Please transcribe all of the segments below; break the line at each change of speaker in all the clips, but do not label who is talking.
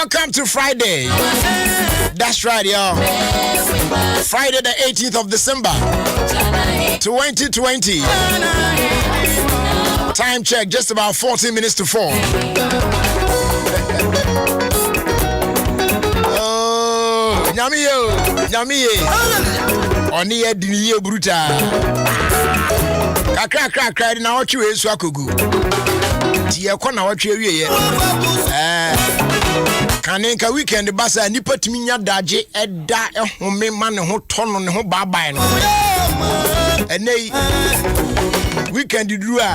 Welcome to Friday. That's right, y'all. Friday the 18th of December 2020. Time check, just about 14 minutes to 4. mami oni ye dini ye bruta kakra na otwe esu akogu ti ye kɔ na otwe wie ye kanenka weekend basa nipa timi nya daje eda ehome ma ne ho tono ne ho baabae no enei weekend duru a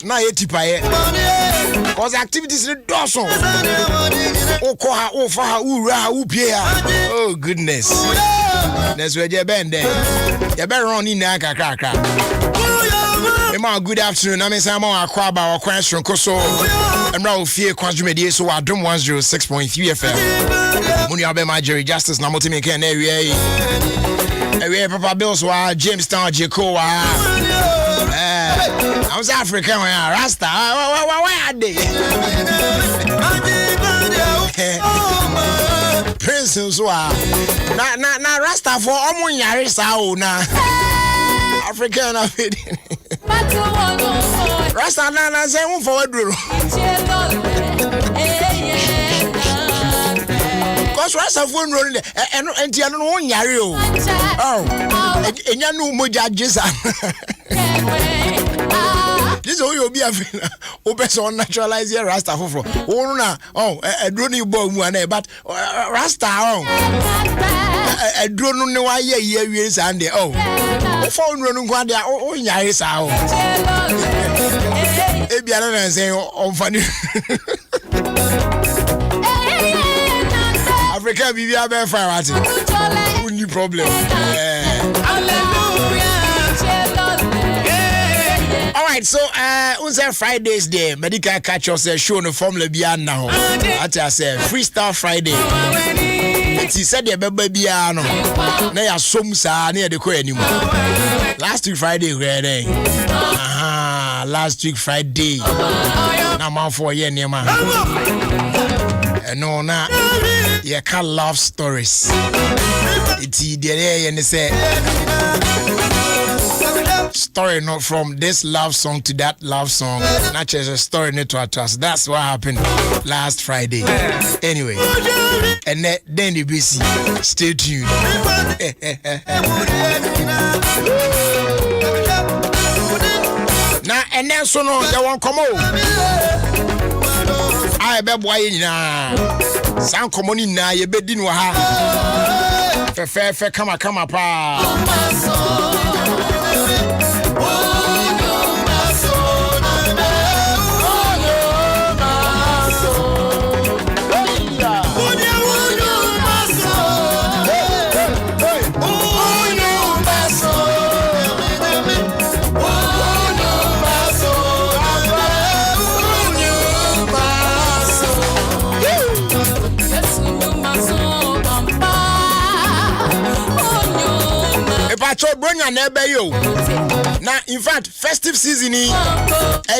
na ye tipaye cause activities ne doso oko ha ofa ha ura ha upie ha oh goodness that's where you been there you better run in na kakra good afternoon I'm Simon Akwaba or question koso emra Ofie Kwanso medie so Adom 106.3 FM muni abe my Jerry Justice na motimi ken area Papa Bills wa James Town Jeko wa I'm South African Rasta why are they Prince wa na Rasta for omo nyare sa o na African afedi Rasta na say won forward duro cause Rasta for no enti anu won nyare o enya no moja jesa this is you be afina o person naturalize your Rasta for won na eduro ni bo mu na but Rasta eduro no ne wa ye wie sande for no nkwa dia o nyare sa ebiara na say on fani Africa bibi abe fa wati only problem all right so on Fridays day medical catch us show no formula bia na ho at say freestyle Friday ti said the baba bia no na ya som sa na ya de ko animu last week Friday where dey last week Friday na man for ye niema no na ye can love stories iti there ye ne say story not from this love song to that love song not just a story to us that's what happened last Friday anyway and then the BC stay tuned now and then so no they won't come out I be boy na san komoni na ye be di no ha fe kama pa Bronya na ebe yo na in fact festive season e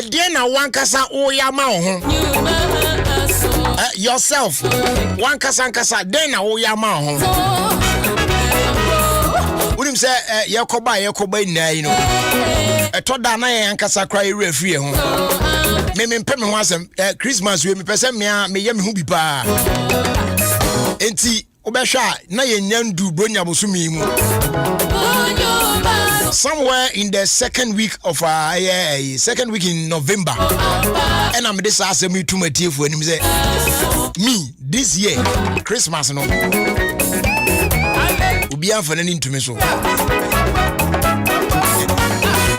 dey na one kasa oya ma ho yourself one kasa dey na oya ma ho unim say yekoba na yi no etoda na yan kasa kra e refie ho me mpem ho asem Christmas we me pese me ye me hu bi pa enti obehwa na ye nyandu bronya bosumi mu somewhere in the second week of second week in November and I'm this as me to my teeth when him say me this year Christmas no ubi am for any to me so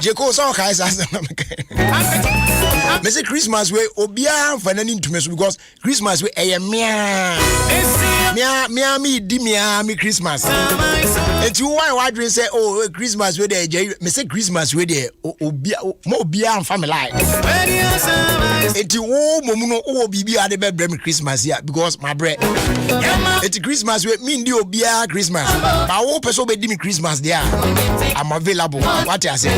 Jeko so kai say me say Christmas we obi am for any to me so because Christmas we me di me Christmas and you why dream say oh Christmas we there me say Christmas we there obi am family life and you momu no bibi ade be bring Christmas here because my bread it's Christmas we me ndi obi Christmas but wo person be di me Christmas there I'm available what I say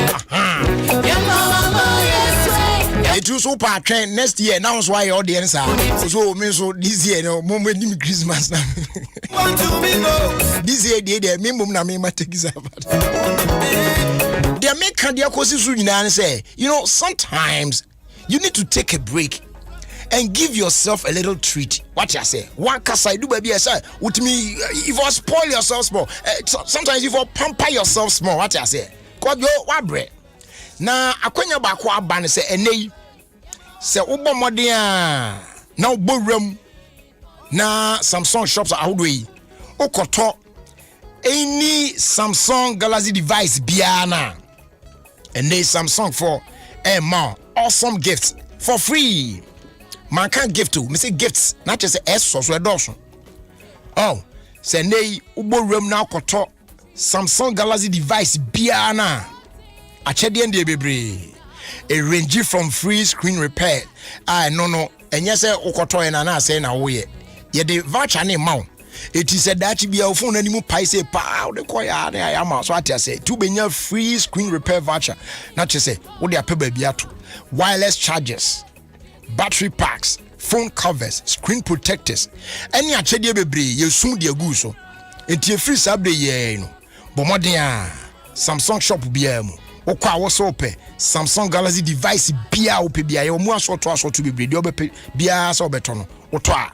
it was so part train next year now is why audience so me so this year no mo di me Christmas now this year dey me mum na me ma take is about they make their courses you know say you know sometimes you need to take a break and give yourself a little treat. What you say? One kasa do baby say with me if you spoil yourself small. Sometimes if you pamper yourself small, what you say? Cause yo what bread. Na akwanya ba kwa aba say enei say ubo modern na ubo ram na Samsung shops ahodo yi okoto any Samsung Galaxy device biana and they Samsung for a more awesome gifts for free. Man can't give to me say gifts not just a so adoption. Oh, say nay ubo room now koto Samsung Galaxy device biana a chedi and bebre a range from free screen repair. No and yes okoto and ana say na wo ye the voucher name mount. It is said that you be a phone anymore paise pow the choir. I am so I say to be your free screen repair voucher. Not just say what they are paid by wireless chargers, battery packs, phone covers, screen protectors. Any achedi bebre you soon dear guso. It's your free sub ye no. But more than Samsung shop biamu. Okwa was open Samsung Galaxy device bia opebia yo mu aso to be bia bia so betono. Otwa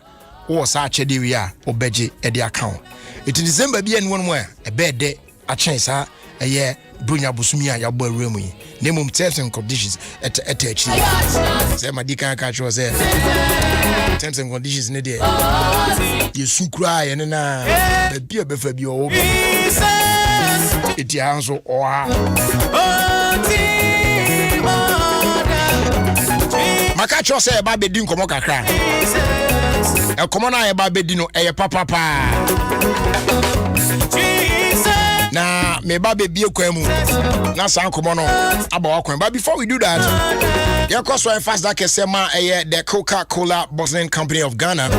o sa chede wi a obeje e de account it December bi en won mo e be de a chance a ye brunya bosumi a ya bo awura mu yi nemum terms and conditions at actually say madika ka cho say terms and conditions ne de ye sukura ye na bia be fa bi o it ya so o ha maka cho say ba be di nkomo kakra e komo na e ba be di no e papa na me ba be bie kwa mu na san komo no aba wakwan. But before we do that, your cost so fast that kesema the Coca-Cola Bottling Company of Ghana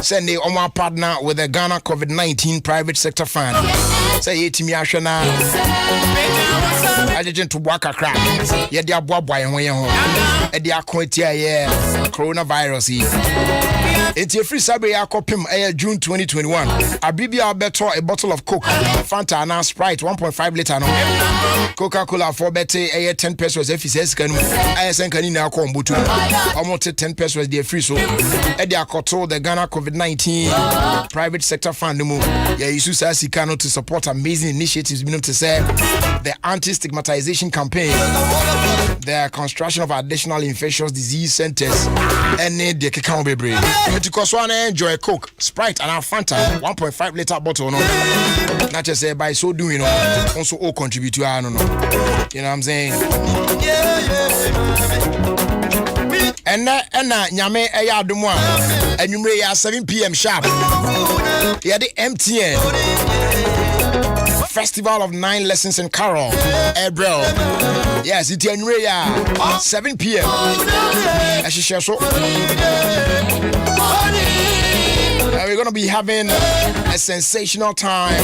send the Omar partner with the Ghana COVID-19 private sector fund. Say etimi ahwe na agent to work akra ye dia boaboa ye ho ye ho e dia akwatia ye coronavirus yi enti free sabre yakopim June 2021 abibia beto a bottle of Coke, Fanta and Sprite 1.5 liter no Coca-Cola for bete 10 pesos if is kanu ayesen kani na akombutu almost 10 pesos dey free so e dia akoto the Ghana COVID-19 private sector fund mu ya isu sa sika no to support amazing initiatives meaning to say the anti-stigmatization campaign, the construction of additional infectious disease centers, and the Kekao Bebre. Because one enjoy Coke, Sprite, and Fanta 1.5 liter bottle. No, not just say by so doing, also all contribute to I don't know. You know what I'm saying? And nyame Adom 1 and you may 7 p.m. sharp. Yeah, the MTN Festival of 9 Lessons in Carol, April. Yes, it's in 7 p.m. We're gonna be having a sensational time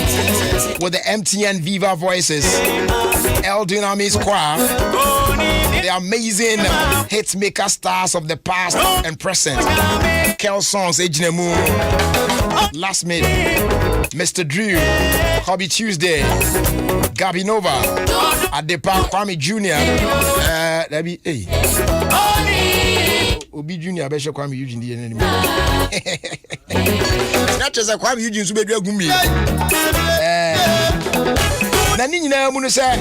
with the MTN Viva Voices, El Dynamis Choir, the amazing hit maker stars of the past and present, Kel Songs, Ejinemu, Last Minute, Mr. Drew, Hobby Tuesday, Gabi Nova, Adepa Kwame Jr. That be Obi Jr. Besha Kwame Eugene anymore. Not just a Kwame Eugene to be gumi. Nani nyina mu no say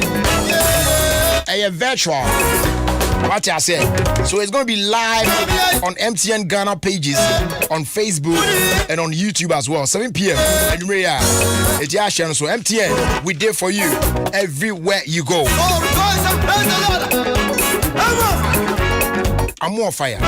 virtual. What I say. So it's going to be live on MTN Ghana pages, on Facebook and on YouTube as well. 7 p.m. And it's your channel. So MTN, we there for you everywhere you go. I'm more fire.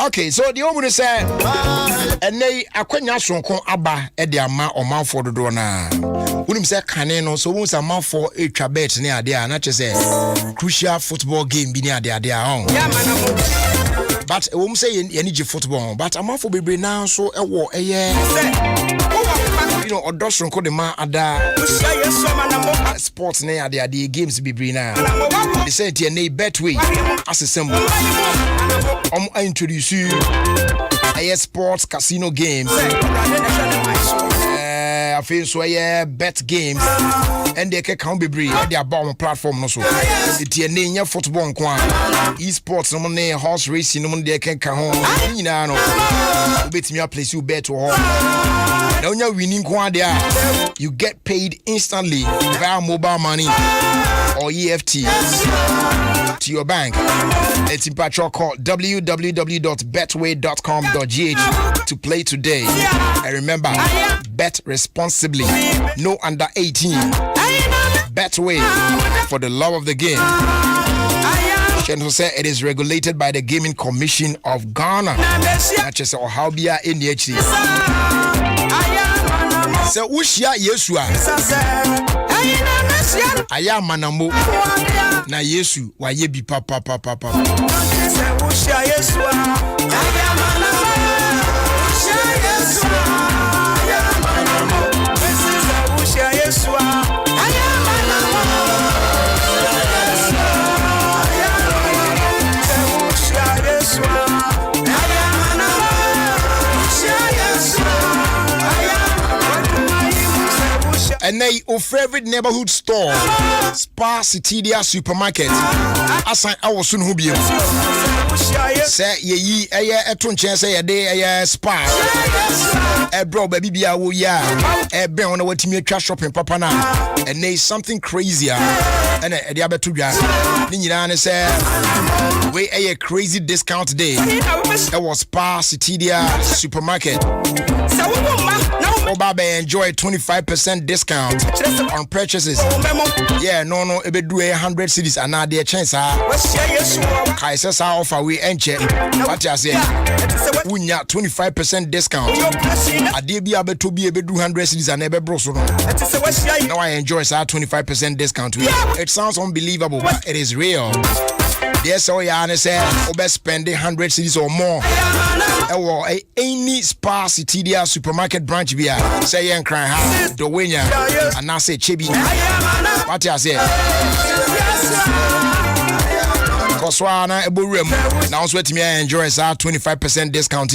Okay, so the woman said, and they akwanya sonko aba e de ama omanfo dodo na Unim say Caneno, so once a month for a bet near there, not just a crucial football game be near there on. But I won't say any football, but a month for be now so a war a year. You know, or Dawson called the man ada sports near there, the games be now. They said your name Betway as a symbol. I introduce you a sports casino games. I feel so bet games and they can be brave. They are bomb platform also. It's your name football esports, no money, horse racing, no money they can come home. You know, bet me a place you bet to home. Now you're winning there. You get paid instantly via mobile money or EFT to your bank. It's in Patrol call www.betway.com.gh to play today. And remember, bet responsibly. No under 18. Betway for the love of the game. Shenho said it is regulated by the Gaming Commission of Ghana. Not just or how be in the HD. So Ushia Yesua Aya Manamo Na Yesu wa yebi papa Ushia Yesua Aya Manamo Ushia Yesua Aya Manamo Ushia Yesua Aya Manamo Ushia Yesua and now your favorite neighborhood store, Spa Citidia Supermarket. Asan awo sun hu biem. Say ye etun chen say ye dey spa. Bro baby bia wo ya. Ben on watimi atwa shopping papa na. And there is something crazier. And e dey abeto dwa. Ni nyina ne say we a crazy discount day. That was Spa Citidia Supermarket. Oba enjoy 25% discount on purchases. Yeah, no, it be do 100 cities and now their chance. Kaisa sa offer we enche. What you say? Unya 25% discount. Ade bi abeto bi be do 100 cities and ebe bro so no. Now I enjoy sa 25% discount. It sounds unbelievable, but it is real. Yes, so ya say obe spend 100 cities or more. Any Spa Citidia Supermarket branch bia say yen cry ha do wenya and now say chibi. What you say? Koswana eburem now sweat me enjoy sa 25% discount.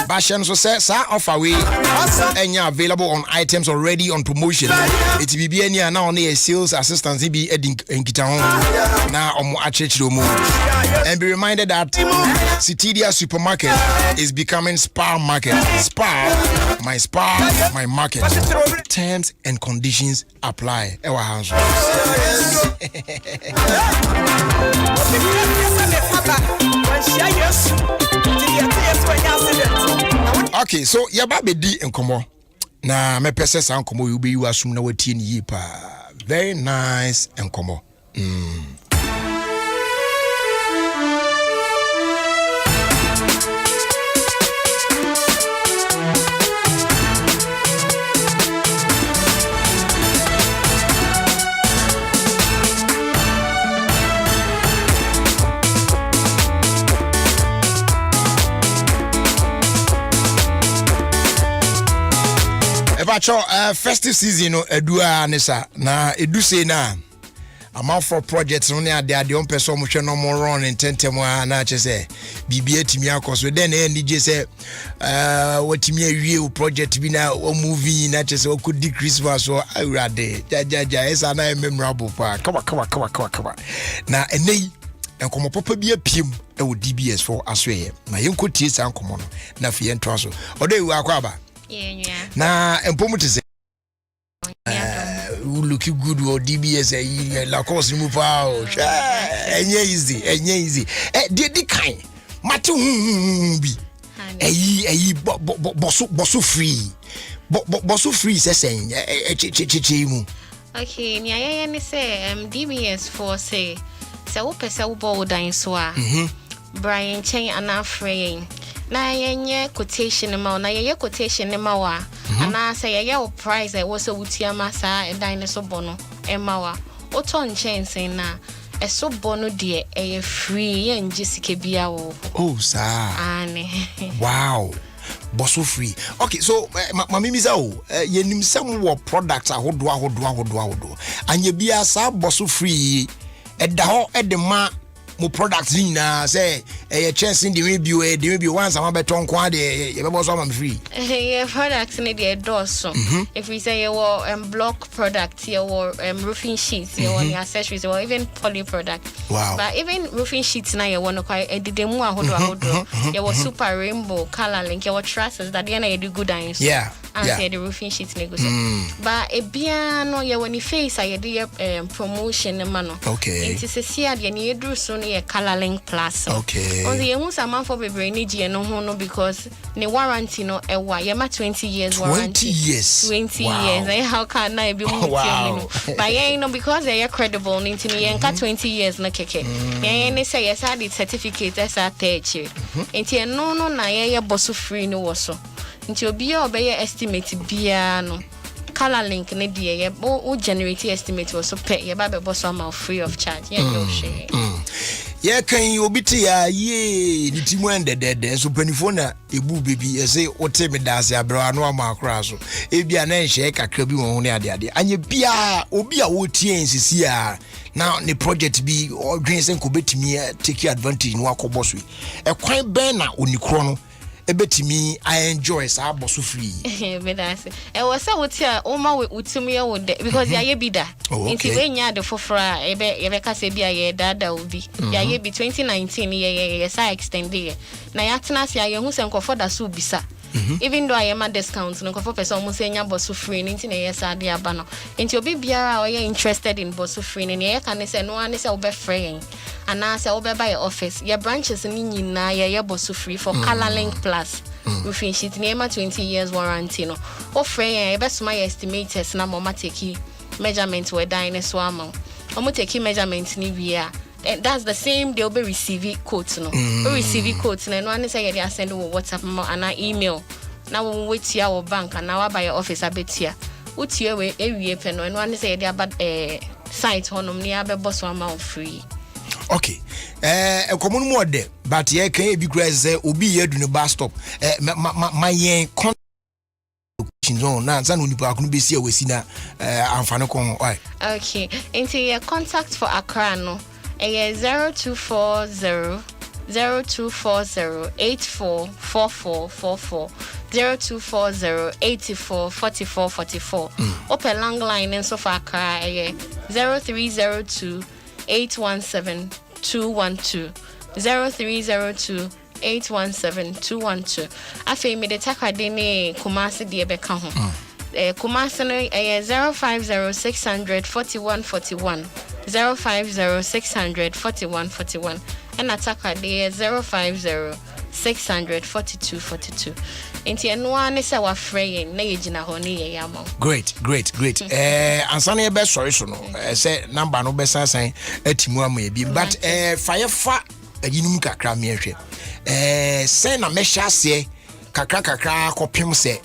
Bashan so say sa offer we enya available on items already on promotion. It be be any now on a sales assistance be enkita ho na omo achechiro mu. And be reminded that Citidia Supermarket is becoming Spa Market. Spa, my market. Terms and conditions apply. Ewa house. Okay, so yaba be di enkomo. Na me pese sa enkomo you be you assume na watie ni yi pa. Very nice enkomo. Festive season edua nesa na edu say na amount for projects no na de on person mo hwe no mo run intentem na che say bibia timi akoso den na nije say watimi awie project bi na o movie na che say o could di Christmas so awurade jajaja esa na memorable pa kama na enei enkomo papa bi apiem e wo DBS for aswe na yenko tie sa enkomo no na fie ntwa so odo ewu akwaba. Yeah. Na empomu te say looking good or DBS la course move out. Enye easy. The kind. Matu bi. Bosu free. Bosu free say mu.
Okay, me I say DBS for say wo pese wo bo dan so a. Brian Chen ana free. na yenye quotation ma na ye quotation ma wa ana say ye price e wo so wutia ma sa e dan ne so bono e ma wa o ton chance na e so bono de e free ye nji sike bia wo
oh sa
ane
wow bosso free okay so mami misa o ye nim some wo products ahodo anye bia sa bosso free e da ho e de ma mo products na say e chance in the maybe once am beton kwa de ye be bosso am free
yeah products need the doors if we say you block products you roofing sheets you want accessories or even poly product
wow
but even roofing sheets na you want to quite edidemu ahodo you super rainbow color link your trusses that you do good and say the roofing sheets nego but e bia no you when face I do promotion man
okay
it is a see the you do so near color link plus
okay
on the emu sama for be need you no because the warranty no e wa you ma 20 years warranty 20 years how can I be but yeah no because they are credible into me 20 years na keke yeah they say yes I did certificate as a teacher into no na yeah boss free no was nti obi a obey estimate bia no color link ne de ye o generate estimate was so pay ye ba be boss am free of charge yeah no share
yeah kan obi te ya ye ni timu endede so panifo na ebu bebi e say o te me dance abra no am akra so e bia na nhye kakra bi won ho ne ade anye bia obi a wo tie nsisi a now the project be or dreams and kubetimi take advantage no akoboso e kwan ben na onikro no ebetimi I enjoy sa boso free
be that e was say what here o ma utumi ye wo de because ya ye bi da nti we nya de fofora e be ka se bia ye dada obi ya ye bi 2019 ye sa extend ye na ya tena se ye hu se nkofo da so bisa even though I am a discount no for person mo say nya boso free nti na ye sa de aba no nti obi biara o ye interested in boso free ne ye kan say no an say obe free and I say obe buy office your branches ni nyina ye boso free for color link plus roofing sheet near 20 years warranty no o free ye be so my estimators na mo ma take measurement we dinosaur amount o mo take measurement ni wi and that's the same they'll be receiving quotes no receiving quotes no one say they send you WhatsApp and email now we wait here our bank and now by your office abetia utie we ewie pe no one say they about site honom near be boss amount free
okay e common mo de but ye kan e bi kura say obi ye du ne bus stop my yen zone na nsa no nipa akunu besi a wesi na amfane kon
okay into your contact for Accra no 0240 844444 0240 844444 open long line and so far 0302 817 212 0302 817 afi me de takade ne Kumasi de be ka ho Kumasi no 050 600 4141 050 600 4141 and atakade 050 600 4242 enti eno ane se wa frey na yegina ho ne ye yama
great ansana ye be sorry so no say number no be sansan atimu ama e bi but fa aginum kakra me hwe say na me hwase kakra kopem se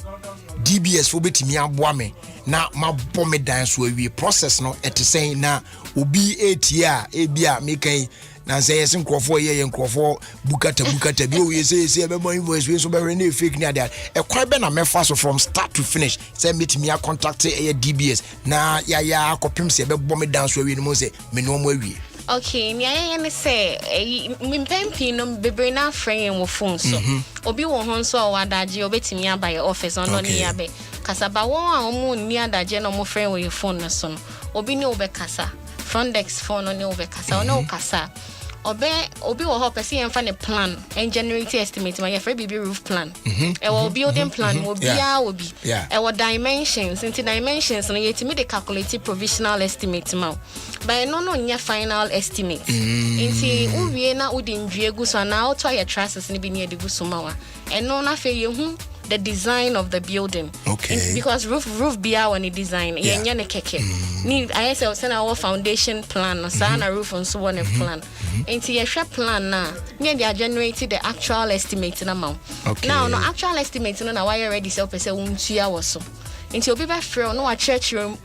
DBS fo betimi aboa me na mabɔ me dan so awie process no etesen na obi etia ebia mekan na say yes nkrofo ye nkrofo bukata bi o ye say be more invoice we so be re na fake ni ade e kwan be na mefa so from start to finish say metimi a contact e DBS na ya akopem se be bɔ me dan so awie no mo say me no mo awie
okay ni ayen say mimpempi no bebre na frame wo phone so obi wo ho so wadaje obetimi abaye office on no ya be kasaba won a omo ni adaje no mo frame wo phone so no obi ni obekasa front desk phone no ni obekasa no kasa obi wo ho person yemfa ne plan and generate estimate my for BB roof plan e wo building plan wo bia obi e wo dimensions into dimensions no yetimi de calculate provisional estimate ma but no nya final estimate into uwie na udi ndwie gu so na auto ya trusses ni bi ne de gu so ma wa eno na fe ye hu the design of the building.
Okay.
Because roof be our design. Yeah, ne keke. Ni I say send our foundation plan, sana roof and so on a plan. Into your share plan na, they are generated the actual estimate amount.
Okay.
Now no actual estimate na why already say person untua was so. Into your paper free no a church room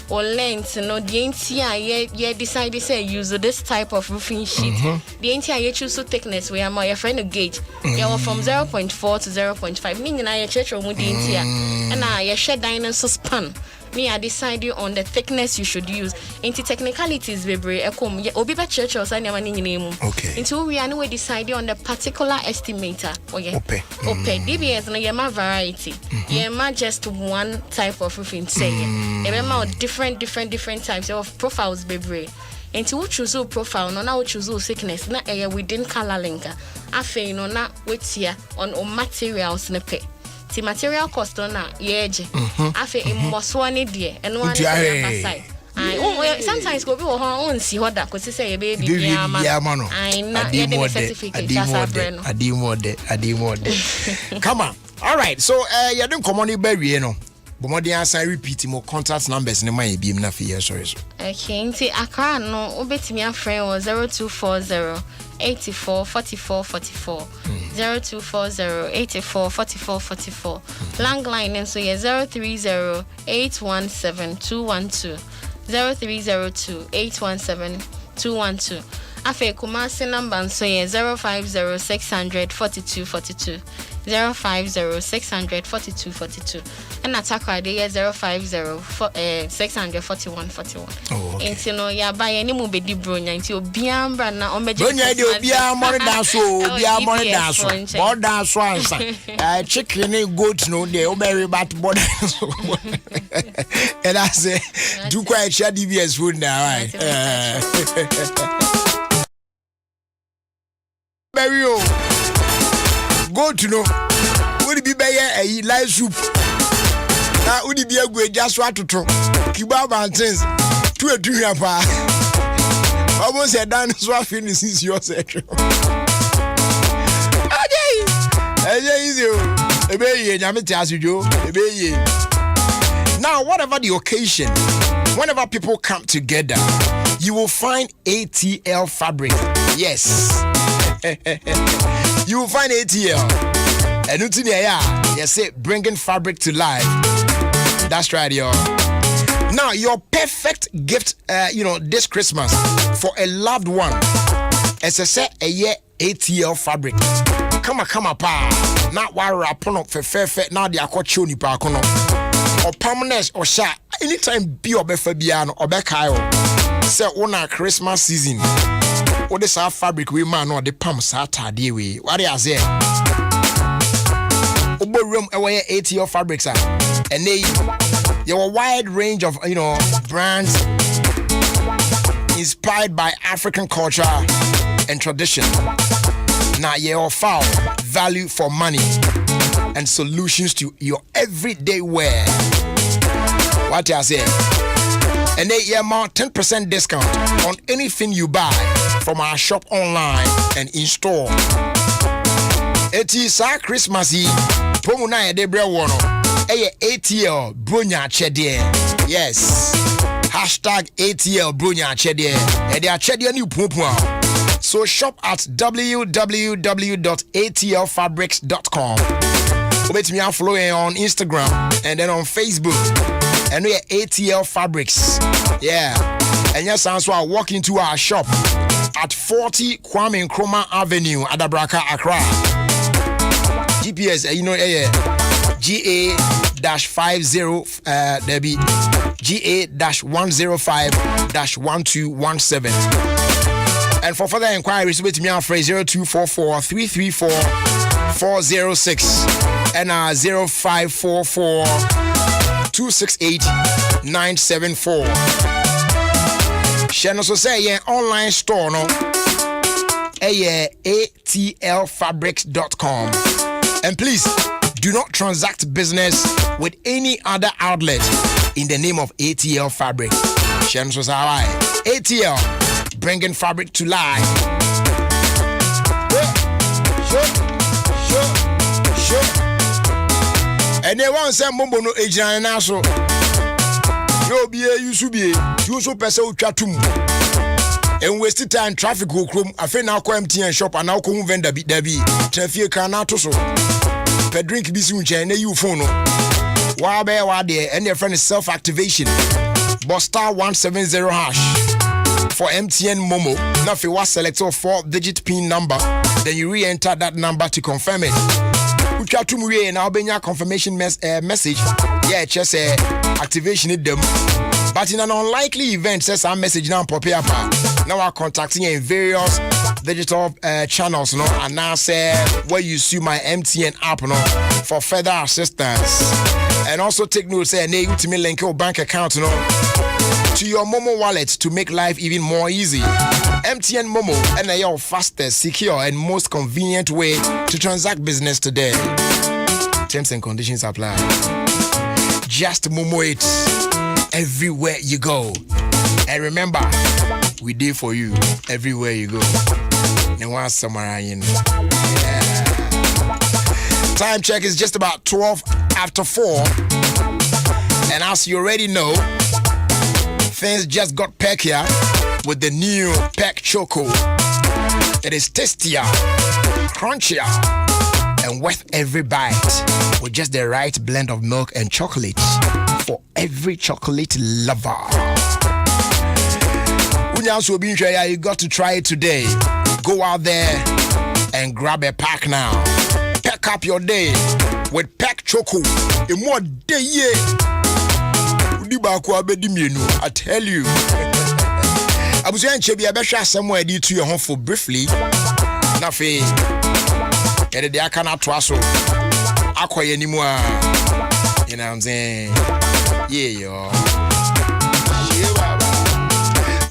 or length no the entire ye decide say use this type of roofing sheet. The entire choose so thickness we are my friend a gauge. You are from 0.4 to 0.5. Meaning I church room with the entire and I share dinosaur span. Me I decided on the thickness you should use. Into technicalities baby obiba church or sanya name.
Okay.
Into we are no decided on the particular estimator. Okay. DBS no yema variety. Yema just one type of roofing say. Yema different types of profiles baby. And to choose a profile, no now choose sickness, na within color linker. Afe no na wait here on materials ne pay. The material cost on na yeje. Afe imoswane die and one side. Sometimes go be on see what that cause say baby yama. I na the certificate
Come on. All right. So you don't come on the berry no. But more than I repeat more contact numbers in my beam na fear sorry.
Okay, nti Accra no obetimi afren was 0240 84 44 44 0240 84 44 44 lang line so yeah 030 817 212 0302 817 212 afa Kumasi number so yeah 050 600 42 42 050 600 42 42 and attack idea 050 600 41 41.
Oh, okay.
Inti no ya buy any mo be di bronya inti obiambra na omeje
bronya de obia more than so obia more than so more than so answer chicken and goat no dey oberry bat border so and I say do quite share DBS food now right berry o goat no would be a live soup. Now, would it be a good just what to throw? Kiba mountains to a tree of almost a dance swap finishes your section. Now, whatever the occasion, whenever people come together, you will find ATL fabric. Yes. You will find ATL. And yes, bringing fabric to life. That's right, y'all. Now, your perfect gift, this Christmas for a loved one, as I said, a year ATL fabric. Come on, pa. Not wire upon up for fair. Now they are called choni pa kono. Or permanent or sha. Anytime be or befabiano or bekayo. Say on a Christmas season. What is our fabric we man or the pump Saturday we. What is there? Room away ATL fabrics are and they a wide range of brands inspired by African culture and tradition. Now you're foul value for money and solutions to your everyday wear. What I say? And they amount 10% discount on anything you buy from our shop online and in store. It is our Christmassy promo na de bre wo no ATL bronya chede. Yes. #ATL bronya chede. E de chede ni pupu. So shop at www.atlfabrics.com. Obet me follow on Instagram and then on Facebook. And we are ATL Fabrics. Yeah. And yes, so I walk into our shop at 40 Kwame Nkrumah Avenue, Adabraka, Accra. GPS, GA-50, GA-105-1217. And for further inquiries, with me on phrase 0244-334-406 and 0544-268-974. Shano so say online store no atlfabrics.com. And please do not transact business with any other outlet in the name of ATL Fabric. Shano so say ATL bringing fabric to life. Sure. And they want some Mombo no age and also. No be a you should be you so person chatum. And waste time traffic will come. I feel now empty and shop and now come vendor be there be. Traffic can not so. Per drink be soon chain you phone. While there and their friend is self-activation. But star 170 hash for MTN Momo. Now if you want select a 4-digit PIN number, then you re-enter that number to confirm it. Uchatumwe and Albania confirmation message. Yeah, just activation it them. But in an unlikely event, says our message now pop up. Now we're contacting you in various digital channels, no, and now say where you see my MTN app, no, for further assistance. And also take note, say you to me link your bank account, no, to your Momo wallet to make life even more easy. MTN Momo and your fastest, secure, and most convenient way to transact business today. Terms and conditions apply. Just Momo it everywhere you go. And remember, we do for you everywhere you go. And once somewhere in. Time check is just about 12 after 4. And as you already know, things just got peckier with the new Peck Choco. It is tastier, crunchier, and worth every bite with just the right blend of milk and chocolate for every chocolate lover. You got to try it today. Go out there and grab a pack now. Pack up your day with Peck Choco. In more day, I tell you. I was going to be a better somewhere due to your home for briefly. Nothing. And I cannot trust you. Acquire anymore. You know what I'm saying? Yeah, yo.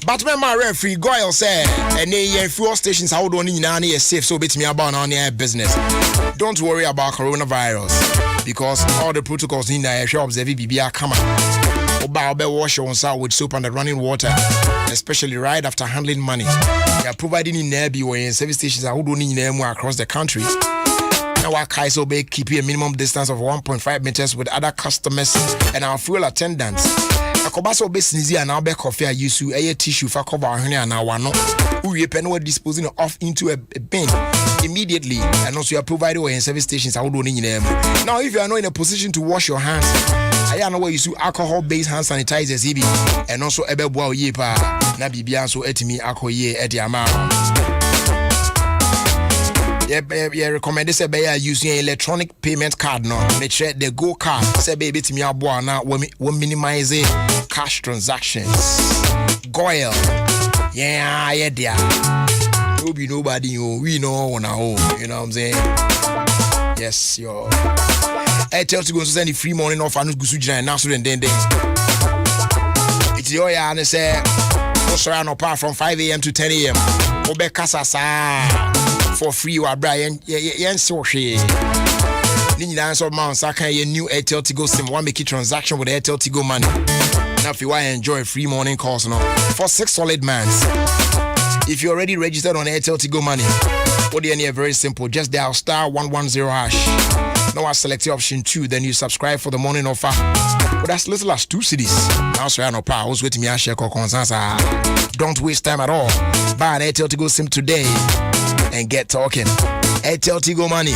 But when my referee Goyle said, and they fuel stations how don't need any safe, so bit me about on their business. Don't worry about coronavirus because all the protocols in their shops every BBR come out. About wash your own with soap and the running water, especially right after handling money. They are providing in everywhere in service stations who don't need anymore across the country. Now our Kaiso Bay keep a minimum distance of 1.5 meters with other customers and our fuel attendants. Akobaso be sneezy and now be coffee I use to a tissue for cover and now one we are disposing off into a bin immediately, and also you are provided in service stations. I would need them. Now, if you are not in a position to wash your hands, I know where you use alcohol-based hand sanitizers, and also ebe boa yepa na bibia so etimi akoye edi ama. Yeah, recommend this be using an electronic payment card no. Make sure the Go card say be betimi aboa na we minimize cash transactions. Goyle. Yeah, dear. No be nobody, you we know on our own. You know what I'm saying? Yes, yo. I tell you to go to send the free morning off and go to now so then. It's your ya and say what's around apart from 5 a.m. to 10 a.m. Obe Kasasa for free or Brian yen so she. Nini answer Mount Saka your new Airtel Tigo SIM one make it transaction with Airtel Tigo money. Now if you want to enjoy free morning calls now for 6 solid months. If you're already registered on Airtel Tigo money, what do you need? Very simple. Just dial star 110 hash. Now I select the option 2, then you subscribe for the morning offer. But as little as 2 cedis. Now so I know I was waiting me a share concerns. Don't waste time at all. Buy an Airtel Tigo SIM today and get talking. Airtel Tigo money.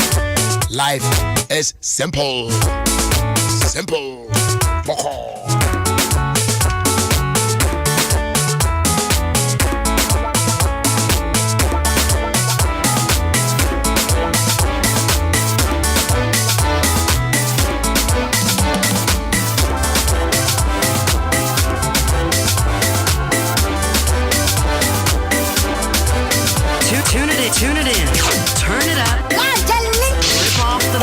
Life is simple. Simple.
Tune it in. Turn it up. Flip off the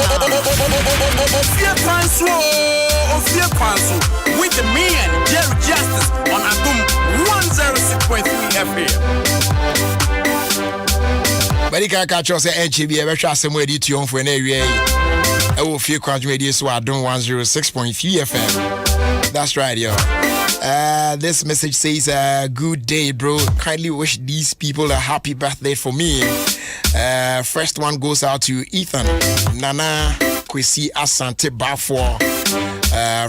Ofie Kwanso with the man Jerry Justice on Adom 106.3 FM.
But you can't catch us at NGB. We're trying to move to you for an area. Ofie Kwanso radio so Adom 106.3 FM. That's right, yo. This message says, good day, bro. Kindly wish these people a happy birthday for me. First one goes out to Ethan, Nana, Kwesi Asante Bafor,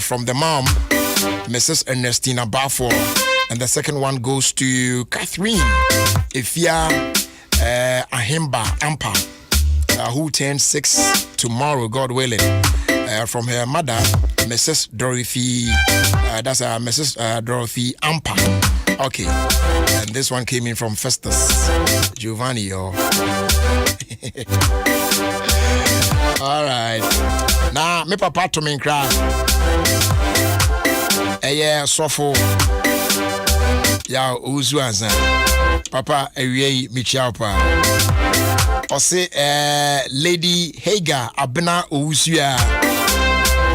from the mom, Mrs. Ernestina Bafor, and the second one goes to Catherine Ifia Ahimba Ampa, who turns 6 tomorrow, God willing. From her mother, Mrs. Dorothy, that's Mrs. Dorothy Ampa. Okay, and this one came in from Festus Giovanni. All right, now me papa to me cry. Yeah, sofo. Ya uzuanza. Papa ewie michiapa. Ose Lady Hagar Abena Owusia.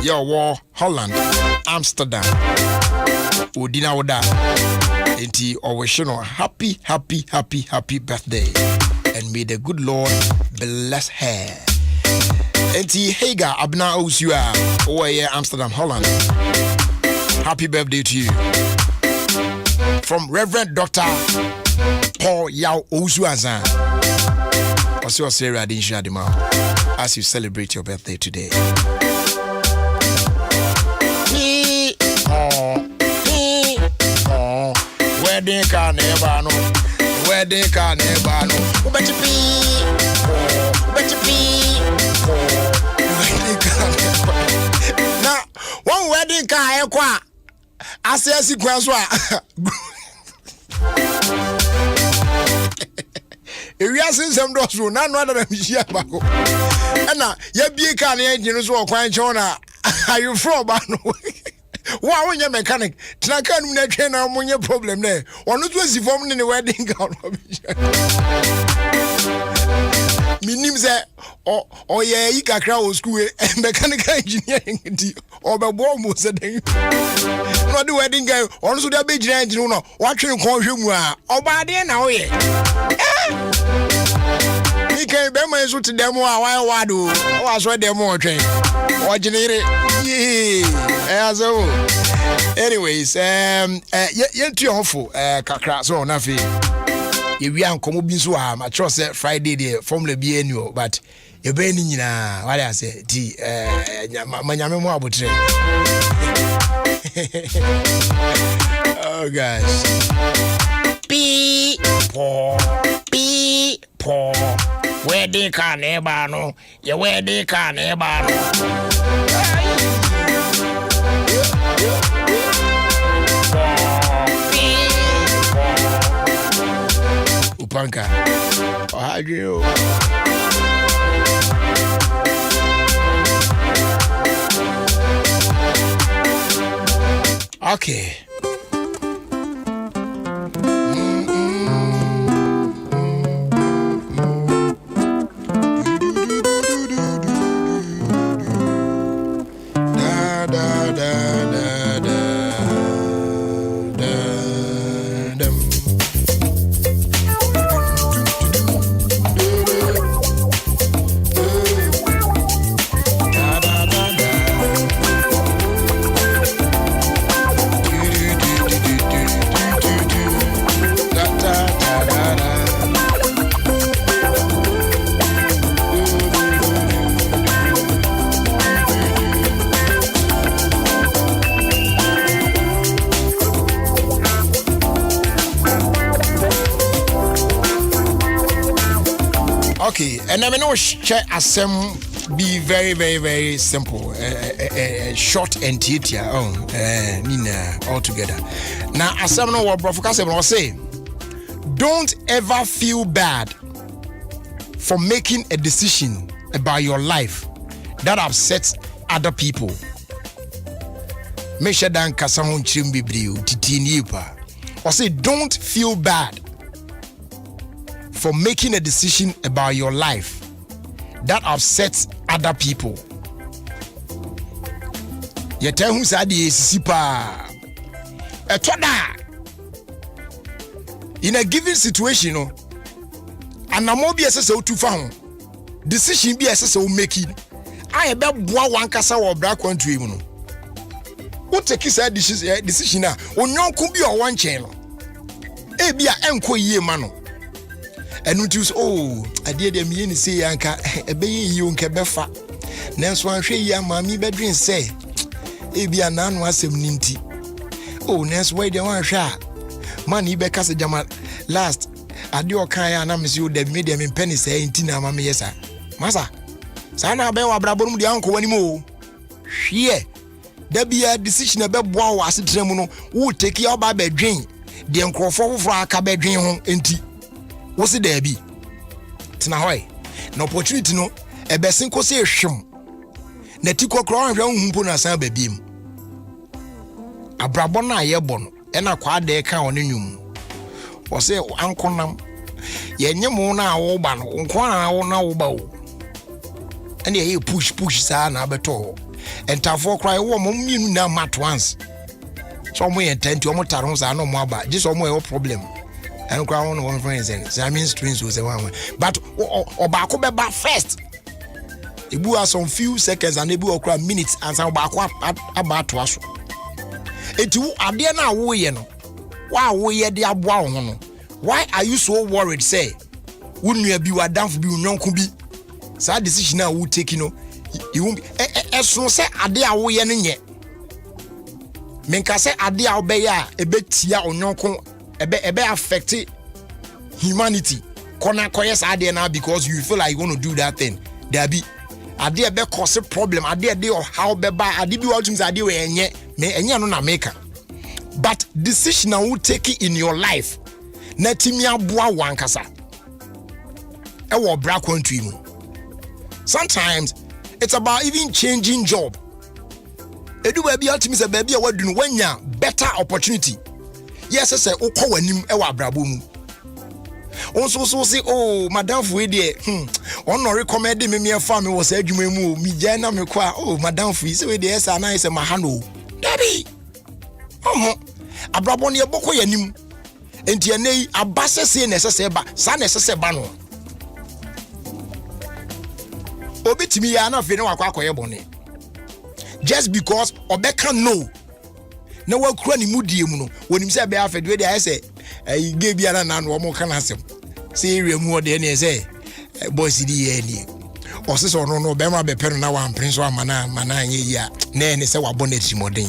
Yo war Holland, Amsterdam. Udina Oda. Enti Oweshono happy birthday. And may the good Lord bless her. Enti Hagar Abena Owusia. Owe Amsterdam, Holland. Happy birthday to you. From Reverend Dr. Paul Yao Owusuazan. Also, Sarah Dinshadima, as you celebrate your birthday today. Wedding carnival, wedding carnival, now, one wedding car, I say, Ofie Kwanso. If you are seeing some doors, none other than Michelle Bako. And now, you be a car engine, so quite Chona. Are you from Bano? Why, when you're mechanic, Tanakan, you can't have your problem there. Or not was informed in the wedding gown. Minim say, oh, yeah, you can crowd school and mechanical engineering, or the bomb was said. Not the wedding guy, also the big engine, watching consume, or by the end, now, yeah. He came back to demo while I do. I was right there more train. Or generate yeah. So, anyways, you're too awful, Kakra, so nothing. If we are come be so I trust Friday the formula be annual, but you're burning in what I say, Manyamo. Oh gosh. Poor. Where they can never know, you where they can never know. Upanka, how do you? Okay. Okay, and I mean, no share assem be very simple, short and tedious. Nina altogether. Now, assem no what Professor was say. Don't ever feel bad for making a decision about your life that upsets other people. Make sure that kasahun chimbibriu titinipa. Or say, don't feel bad for making a decision about your life that upsets other people. You tell who's at the sipa. In a given situation, and I'm more be SSO to found decision be SSO making. I about one casa or black country. What take his decision now? On your could be on one channel. Be a enco ye mano. And it was I did a mean say Yanka, a bay you can befa. Nenso anhwe yi amami bedwen say ebia nanu asem ninti. Oh, nenso we dey wan hwe a man yi be kase jama last ade okan ya na mesi o da me dey me penny say inti na amame yesa. Masa sana be wa brabo mu de anko wani mo. Hwe da bia decision e be boa wo asetre mu no wo take ya ba bedwen de nkrofo foforo aka bedwen ho enti wo se da bi tena hoy na opportunity no e be sin ko se hwem na ti kokro anhwe hunpo na san ba biem abrabo na ayebo no e na kwa de ka one nwum wo se ankonam ye nyemo na wo ba no nko na wo ba wo ene ye push sa na beto entafo cry wo mo mienu na mat once so mo ye tenti o mo taro sa no mo aba just o mo e problem and cry one friends and so I mean strings was one but obako be ba first ebu are some few seconds and ebu okra minutes and some obako about to aso eti wo ade na wo ye no wa wo ye de aboa wo no why are you so worried say wonu abi wadamfo bi unyonko bi sa decision na wo take no you won't so say ade a wo ye no nye menka say ade a wo be ya ebetia onyonko ebe affect humanity kona koyes ade na because you feel like you want to do that thing there be ade ebe cause problem ade or how be ba ade bi want to ade we enye me enye no na maker but decision na wo take in your life na timi aboa wankasa e wo bra kwantu mu. Sometimes it's about even changing job. Edu baby ultimate say baby a wadu no wanya better opportunity. Yes say ukọ wanim e wa abrabo mu. Onso so say oh madam fu dey on no recommend me me fa me was adwuma mu mi gya na me kwa oh madam fu say we dey say na say mahano. Daddy. Abrabo ne boko yanim. Enti enei abase say na say ba sa na say ba no. Obitimi ya na fe ne wakwa akoye bone just because obeka no na wakura ni mudie mu no wonim se be afedwe de ayese ge bia na no mo kana asem se ere mu ode ne se boss di ye ni o se so no be ma be pe no na wan prince wa mana anye ya na ne se wa bone timoden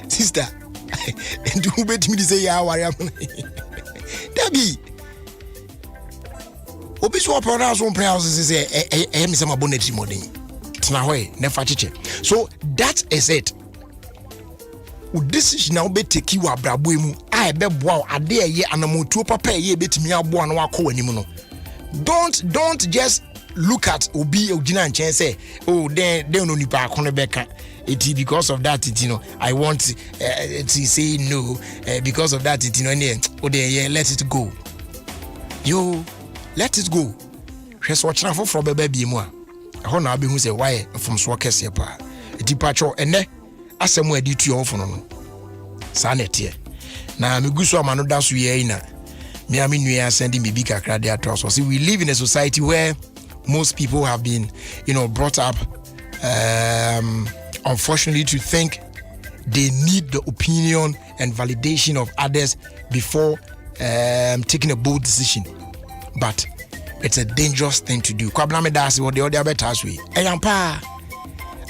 sister ndu betimi di se ya ware am dabi obi so opera so prayer say me say my bonnet modern tna hoy never chiche so that is it o decision now be take you abrabo emu a be boa ade eye anamotuo papa eye betimi aboa na wakọ anim no don't just look at obi ogina nchen say oh then no nipa akono beka it because of that it, you know I want to say no because of that it, you know oh there let it go yo let it go. Hwes watchna for baby mu a. Ho na abehu say why from so kese pa. Eti pacho ene asemu adi tu yo fono no. Sa netie. Na meguso amano da so ye ina. Me ami nua sending bibi kakra de ato so. See we live in a society where most people have been, you know, brought up unfortunately to think they need the opinion and validation of others before taking a bold decision. But it's a dangerous thing to do. Kwabna me dasi what the other better way. Eyampa.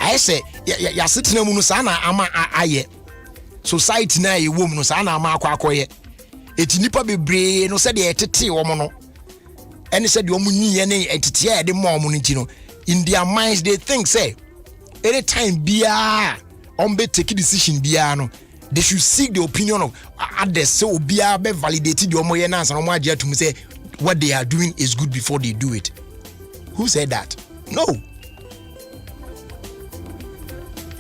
I say ya sitting mu no sana ama aye. Society na ye wom no sana ama akwakoye. Eti nipa bebre no se de etete wo mo no. Ene se de wo mu ni ene etete ya de mo mo no in their minds they think say anytime bia on be take decision bia no they should seek the opinion of others so bia be validate the omo ye na san omo agye atum say what they are doing is good before they do it. Who said that? No.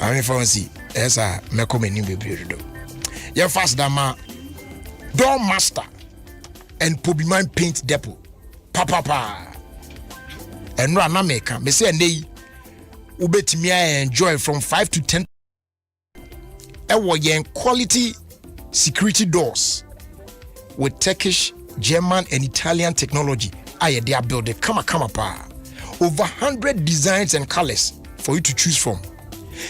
I mean, fancy. Yes, I me come in do. Yeah, fast dama. Door master and Pobiman paint depot. Pa. And run na make. Me say nay. Ubetimi I enjoy from 5 to 10. Yen quality security doors with Turkish, German and Italian technology. They are building kama pa. Over 100 designs and colors for you to choose from.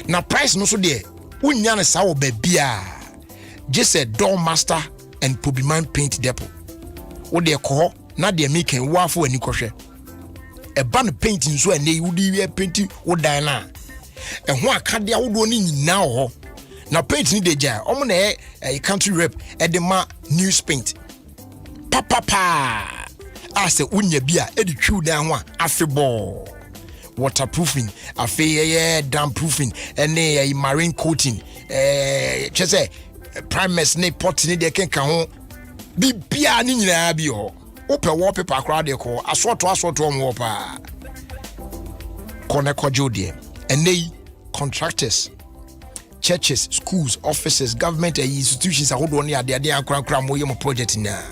Now price no so there. Unyane sawo bebia. Just a door master and Pobiman paint depot. What they call na they making wafo and nikoshe. ban painting so ene wudi we painting wo dan na ho akade awodo ni nyina ho na paint ni deja omo na country rep de ma news paint papa ase unya bia e de twu dan ho afebo waterproofing afe damp proofing ene marine coating chese primers ne pot ni de kenka ho bibia ni nyina bi ho ope wallpaper akra de ko asoto mo pa kone kojo de ene contractors churches schools offices government institutions ahodo ne ade akra mo yem project na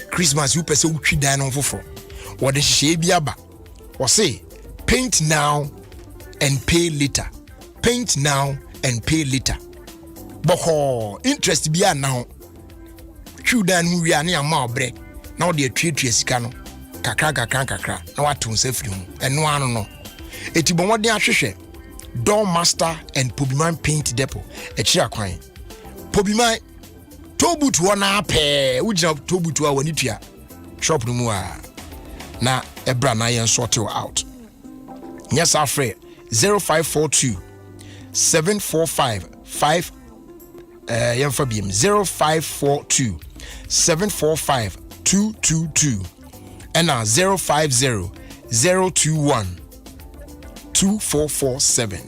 Christmas you pese utwi dan no foforo wo de hye bi aba wo say paint now and pay later. Paint now and pay later. Boko interest be now. Chudan we are near more break. Now the treat sika no. Kakra. Now what to say free. And no. Etibon what they are Door Master and Pobiman Paint Depot. A chia coin. Pobiman Tobu to one pair. Which of Tobu to our nitia shop no more. Na ebra na yen sort you out. Yes, our friend 0542 745 5 0542 745 222 and now 050 021 2447.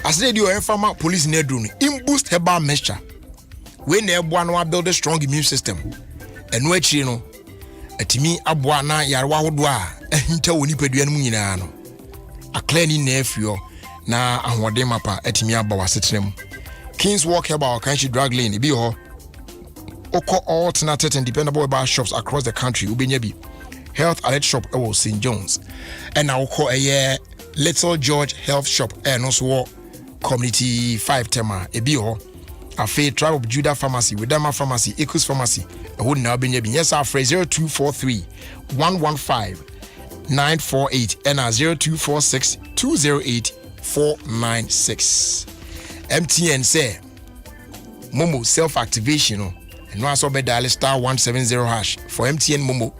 As they do informal police nedrun in boost herbal mixture when they build a strong immune system and which you know atimi aboa na yarwa hodwa ehinta woni paduan mu nyina no aklani na afio na ahode mapa atimi aba wasetrem Kings Walk Herbal Kanshi Drug Lane bi ho oko alternative and dependable herbal shops across the country ubenya bi Health Alert Shop ewo St John's and now oko Little George Health Shop and also Community 5 Tema ebi ho Afe Tribe of Judah Pharmacy, Widama Pharmacy, Ecos Pharmacy, who now been yes, our phrase 0243 115 948 and 0246 208 496. MTN say Momo self activation and no also be dial *170# for MTN Momo.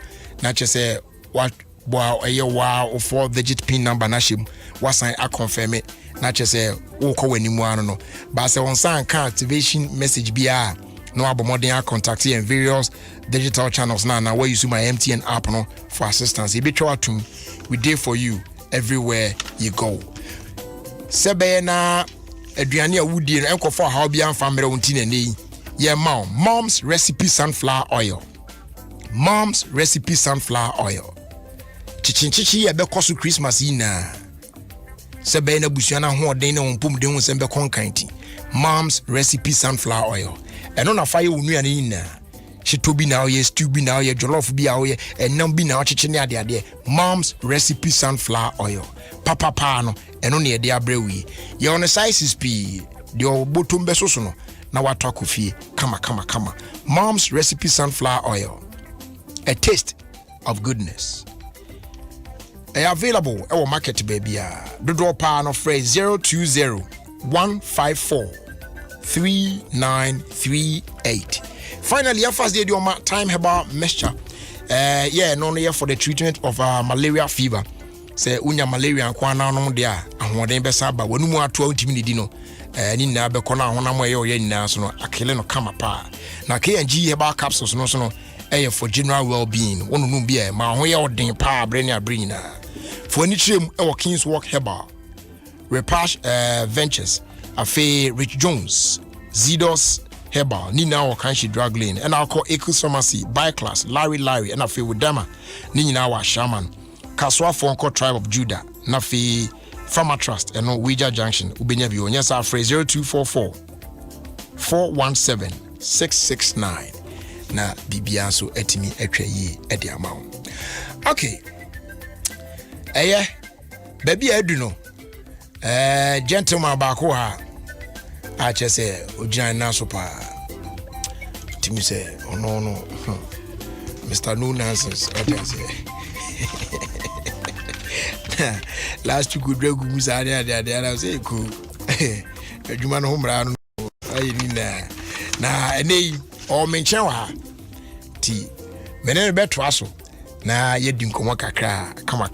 Not just say what wow a wow or 4-digit PIN number nashim was sign I confirm it. Not just say woko anymore no but say on sign activation message BR no about modern contact and various digital channels now where you use my MTN app no for assistance e be try to we there for you everywhere you go sebe na aduane awudi enko for how bia family wonti na nei ye mom's recipe sunflower oil chichinchichi ye be koso Christmas ina sebe na busuana ho den na ompum den ho sembe konkanti mom's recipe sunflower oil eno na fa ye onua na ina shitobi na oye stew bi na oye jollof bi oye enam bi na ochichi ne ade mom's recipe sunflower oil papa no eno na ye de abrewi ye on sizes p de obotom besoso no na wato akofie kama mom's recipe sunflower oil, a taste of goodness. Available at our market baby. The draw pound of phrase 020 154 3938. Finally, our first day of time about mixture. No here for the treatment of malaria fever. Say unya malaria and kwana no dia ahoden besa ba wanu mu ato antimi di no ni na be kona ahona mo ye nyina so no akele no kama pa na KNG herbal capsules no so no for general well-being wonu no bia ma ho ye odin pa abre ni abre nyina for any trem Kings Walk Herbal Repash Ventures afe Rich Jones Zidos Herbal ni na Kanshi Drug Lane and call Ecos Pharmacy by class Larry and afe Widama ni nyina wa Shaman Kaswa Fonko Tribe of Judah Nafi Farmer Trust and Ouija Junction Ubenya bi onyesa afre 0244 417 669 na bibia so etimi atwa yi ede amawo. Okay baby adu no gentleman baako ha a chese ogyina na so pa timi say no Mr. No Nonsense last week good regu musa there I say cool adwuma no homra no ayi ni na enei o menchen wa ti menene beto aso na yedi nkomo kakra kama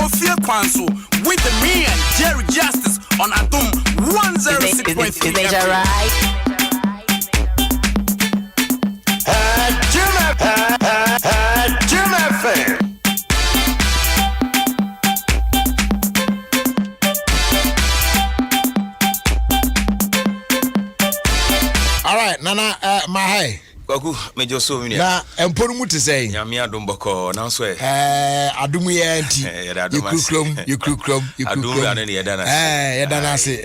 Ofie Kwanso with the man Jerry Justice on Adom 106.3.
Is that right?
All right, Nana, my hey.
Kwaku mejo so mi
na emponu mu te say
nyame adom boko na so
adom ye anti you krukrom
adom ya ne yeda na
yeda na se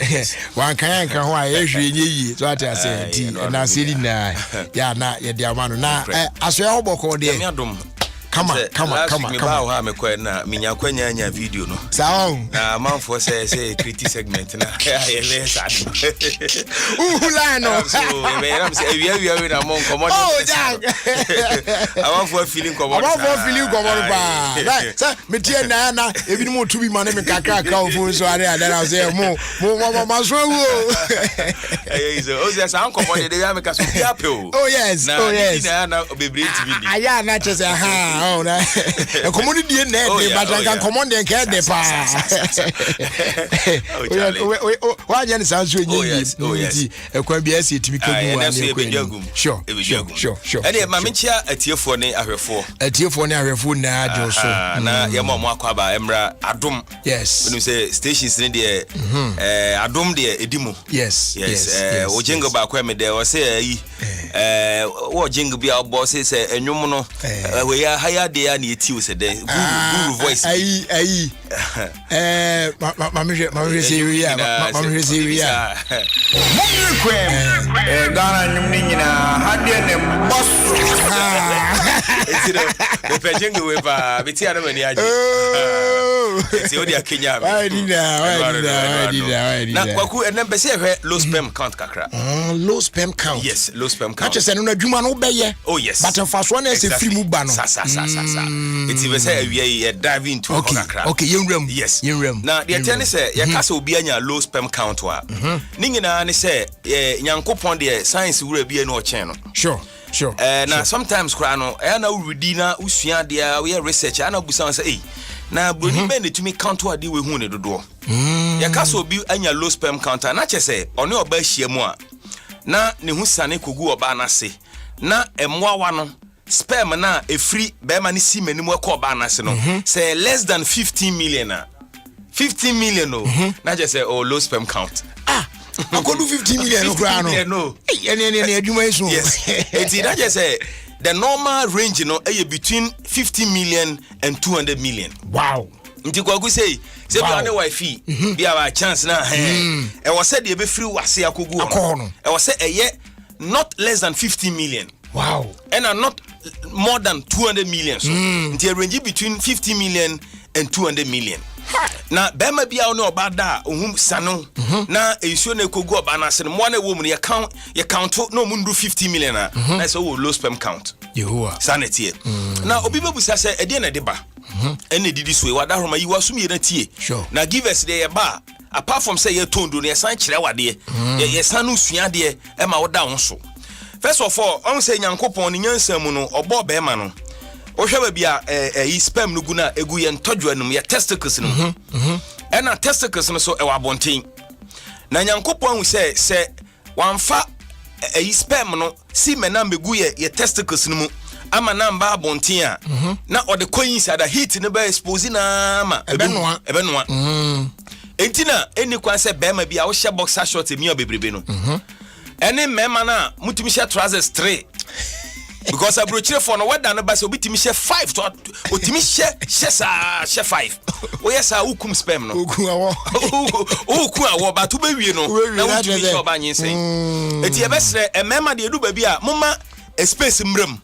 wan kan kan ho a ye hwe nyi so ate ase anti na se di na ya na ye dia ma no na aso ye ho boko de
nyame adom
Come on.
Me ba ho me kwa na minya kwanya anya video no.
Sound.
Na manfo say critic segment na ya le sad.
La no.
So we am say we na mon common.
Oh, Jack.
I want for feeling common.
Ba. Right. Sir, me tie na ebi mo to bi ma na me kakra ka ofo so are and then I say mo so wo.
So say san common dey am ka so piape o.
Oh yes.
Na bebre TV.
Aya na chese ha. Oh, na. E community na dey but can command den ke dey pa. Why you say so enyi e kwa bia se timi ka gu wa ne. Sure.
Ade ma menchia atiefo ne ahwefo na ajo so. Na ye mo akwaba emra Adom.
Yes.
When you say stations ne dey Adom dey edimu.
Yes.
O jingle ba kwa me dey o say yi wo jingle bia obo say enwom no we ya higher day na eti o say guru voice
ayi mama say we ya
Ghana nyum ni nyina hade ne boss
eti no we pe jingle we ba beti ana mani aje eti odi akenya
why did
na kwaku enem be say hwe low sperm count kakra
low sperm count.
Yes, low sperm count.
Catch say no adwuma no be ye.
Oh yes.
But first one is a free mu ba no.
Sa. It's even say we dive into kakra.
Okay, yenwram.
Yes.
Yenwram.
Now the ten say ya kasa obi anya low sperm count wa. Ni nyina ne say nyankopon de science wura bi no chen no.
Sure.
Now sometimes kra no na uredi na usua de we research na busan say na broni be ne tumi count wa de we hu ne dodo. Ya kasa obi anya low sperm count na che say one oba hia mu a na ne hu sane kogu oba na se na emwawa no sperm na efri be ma ne si manimu e ko oba na se no say less than 15 million 15 million no na just say oh low sperm count
I could do 50 million no.
Yes. It's that just say the normal range between 50 million and 200 million.
Wow.
Nti kwagu say bi ane wifi bi our chance na e was said e be free wase akogu no e was say not less than 50 million.
Wow.
And not more than 200 million. So nti range between 50 million and 200 million. Na bema bia no obada ohum sano na ensuo na ekogu oba na se no mo na wo mu ye count no mu ndu 50 million na so low sperm count
Yehowa
sanity na obi bebusa se ede na de ba ene didi so e wada homa yi wasum ye na tie na give us the ba apart from say ye tondo na ye san kire wade ye san no sua de e ma woda ho so. First of all on say nyankopon ni nyansa mu no obo be ma no o hwe ba bia sperm no guna egu ye ntodwo anum ye testicles no ena testicles no so e wa bonten na nyankopon hu se wamfa sperm no si mena megu ye testicles no mu ama na mba bonten a na o de coincide da heat no ba expose na ma ebenoa entina eni kwan se be ma bia wo hye boxer short emi obebrebe no ene mema na mutumi hye trousers 3 because abrochire for no weda no ba se obitimi hye 5 to otimi hye 5 o yesa ukum sperm no ukum awo ba to be wie no na utimi hye oba nyensen eti e besre emema de edu ba bi a moma space mram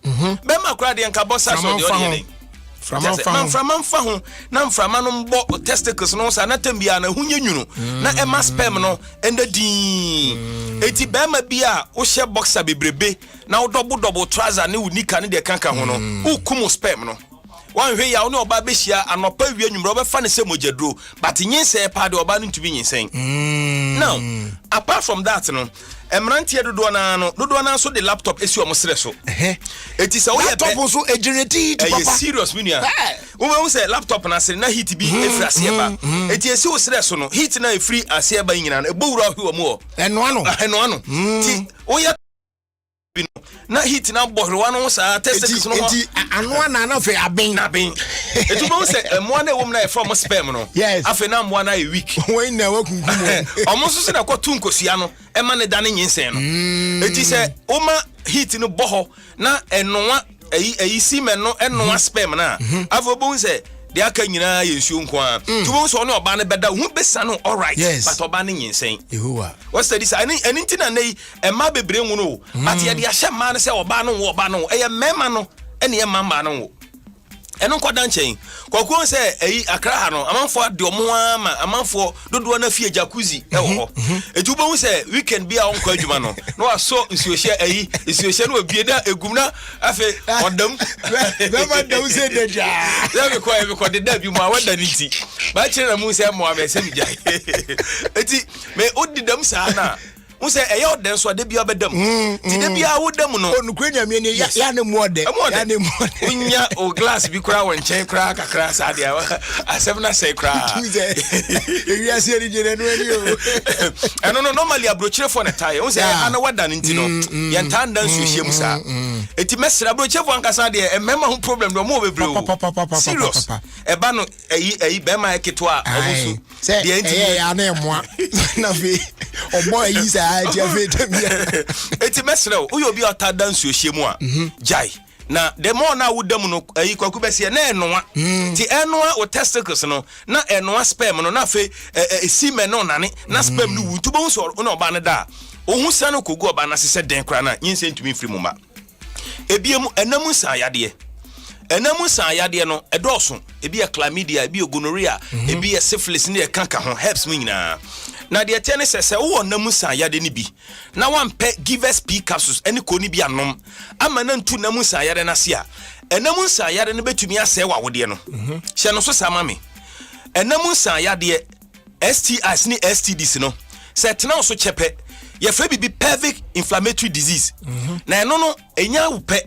be ma kra de nka bossa so de odi Mframa ho na mframa no mbo testicles no sa na tambia na hunya nwunu na ema sperm no enda din eti be ma bia wo hye boxer bebrebe na wo double trouser ne unika ne de kanka ho no ukum sperm no one hwe ya ono oba behia anopa wi anwumro obefa ne se mojaduro but nyinse pa de oba no ntumi nyinsen now apart from that no emrantie dodo na so the laptop esi omo sere so eti se wo ye
laptop so e generate papa
serious minia wo say laptop na sere na heat bi efri ase ba eti esi wo sere so no heat na efri ase ba nyina no ebowura hwe omo
eno ano
ti wo ye na heat na bohrewa no sa test no
enti ano na fe aben
etu bo se emo na ewom na e from spam no afi na mo na e week
when na wakunkum
omo so se na kwatu nkosia no e ma ne da ne nyinsen no eti se oma heat no boho na enoa ayi sime no enoa spam na afo bo se de aka nyina ye nsuo nko a tubo so no oba ne beda hu besa no all right but oba ne nyinsen
yehowa
what study say ani ntina nei e ma bebre hu no but ye de ahye ma ne se oba no e mema no ene ye mama no eno kwada nchen kwakuo se eyi akra ha no amanfo de omo ama amanfo dodo na fie jacuzzi e wo etubo hu se weekend bia onko adwuma no no aso nsuohye no abie da egum na afi odam
never do say deja
ya be ko de da bi mo awada ni ti ba kire na mu se mo amese mi jai eti me odidam sa na mu se eyo den so de bia bedam ti de bia wodam no
onukwenya me ne ya ne mode
unya o glass bi kura won chen kura kakra sa dia asem na say kura
e wi ase ri jene no ani o
eno no normally abrochire for na tie mu se ana wada ni ti no ye ntan dan so hye mu sa eti mesra abrochire for ankasa de e mema ho problem do mo bebre o serious e ba no eyi be ma eketo a obusu
de enti ya na emoa na fi obo eyi sa
eti mesra o yo bi ota dansu ohye mu a jai na the more na wudam no ayi kwaku bese na enoa ti enoa o testicles no na enoa sperm no na fe semen no nane na sperm no wutu bo so na oba ne da ohun sa no kogu oba na sese den kra na nyinse ntumi mfiri mu ma ebiemu enamu sa yade no edoso ebi ya chlamydia ebi gonorrhea ebi ya syphilis ne kanka ho herpes mu nyina na de tene sese wo namu sa yade ni bi na wampe givers p capsules eni ko ni bi anom ama na ntu namu sa yade na se a enamu sa yade ne betumi ase wa wode no hye no so sama me enamu sa yade STIs ni STDs no se tena so chepe ye fra bibi pelvic inflammatory disease na eno no enya wupe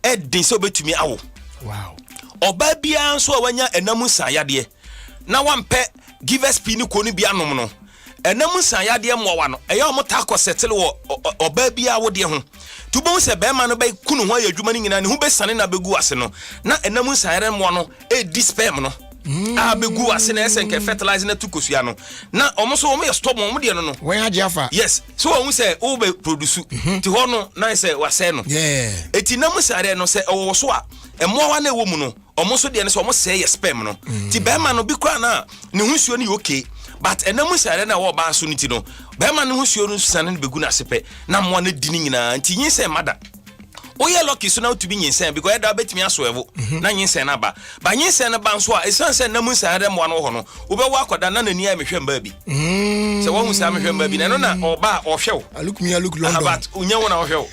edin se obetumi awo
wow
oba bia nso awanya enamu sa yade na wampe givers p ni ko ni bi anom no enamu san yade mowa no eya omo ta ko settle wo oba bia wode ho tubon se be ma no be kunu ho adwuma ni nyina ne hu be sane na begu ase no na enamu san yade mo no e disperm no a begu ase na esenke fertilize na tukosua no na omo so omo ye stop omo de no no
when ajafa
yes so omo se o be produce ti ho no na se wase no eti namu san yade no se owo so a emowa na ewo mu no omo so de no se omo se ye sperm no ti be ma no bi kra na ne hu suo ni okay but enamu sare na wo ba so nti no be ma ne ho suo no sane no begu na sepe na mo na dini nyina nti nyinse mada oye lucky so na to be nyinse because e da betimi aso evo na nyinse na ba nyinse na ba nso a esanse enamu sare mo no ho no wo be wo akoda na nani a mehwe mba bi se wo hu sa mehwe mba bi na no na oba ohwew
look London
but unya wo na ohwew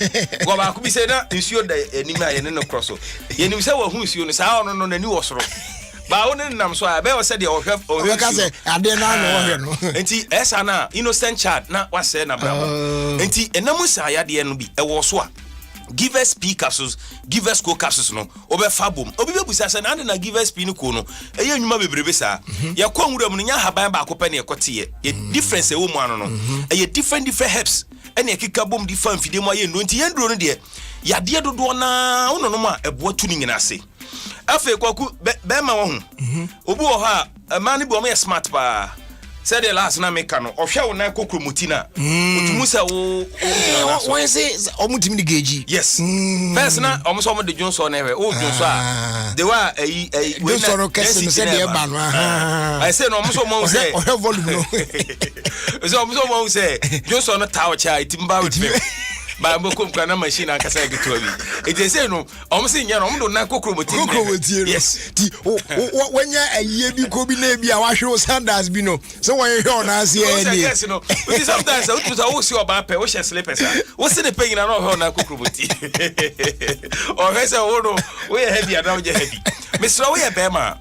go ba ku bi se na nsuo da enima ye ne no crosso ye nim se wo hu nsuo no sa ono no nani wo soro ba woni nam so a be wo se de ohwe
ka se ade na no ohwe no
enti esa na innocent child na wase na bravo enti enamu sa yade no bi e wo so a givers p capsules givers co capsules no obe fabum obi bebusa se na na givers p ni ko no eye nwuma bebrebe sa ye kwa nwura mu nya haban ba ko pe ne ekote ye difference e wo mu ano no eye different herbs ene ekika bom di fan fide mu aye no nti ye nduro no de yade dodo na wono no ma ebo tu ni nyina se afa kwaku be ma wo hu obi wo ha mani bi o me smart pa said the last na make no ohwe wo na kokromuti na otumu se wo
when say omutimi ni geji
yes first na omo de Johnson na we o Johnson a they were
Johnson no kese no said the ba no
I say no omo say
ohwe volume no
so omo say Johnson no tawo cha itimba with me ba mbokom kwa na machine akasa gitu abi e say no omo say nya no omo do na kokromuti yes
ti wanya aye bi ko bi na bi a wahwe sandals bi no so when you on as here ni
yes no but sometimes I to say see oba pe wo she slippers wo see the pain na no ho na kokromuti o he say wo no we heavy and now je heavy Mr. We bema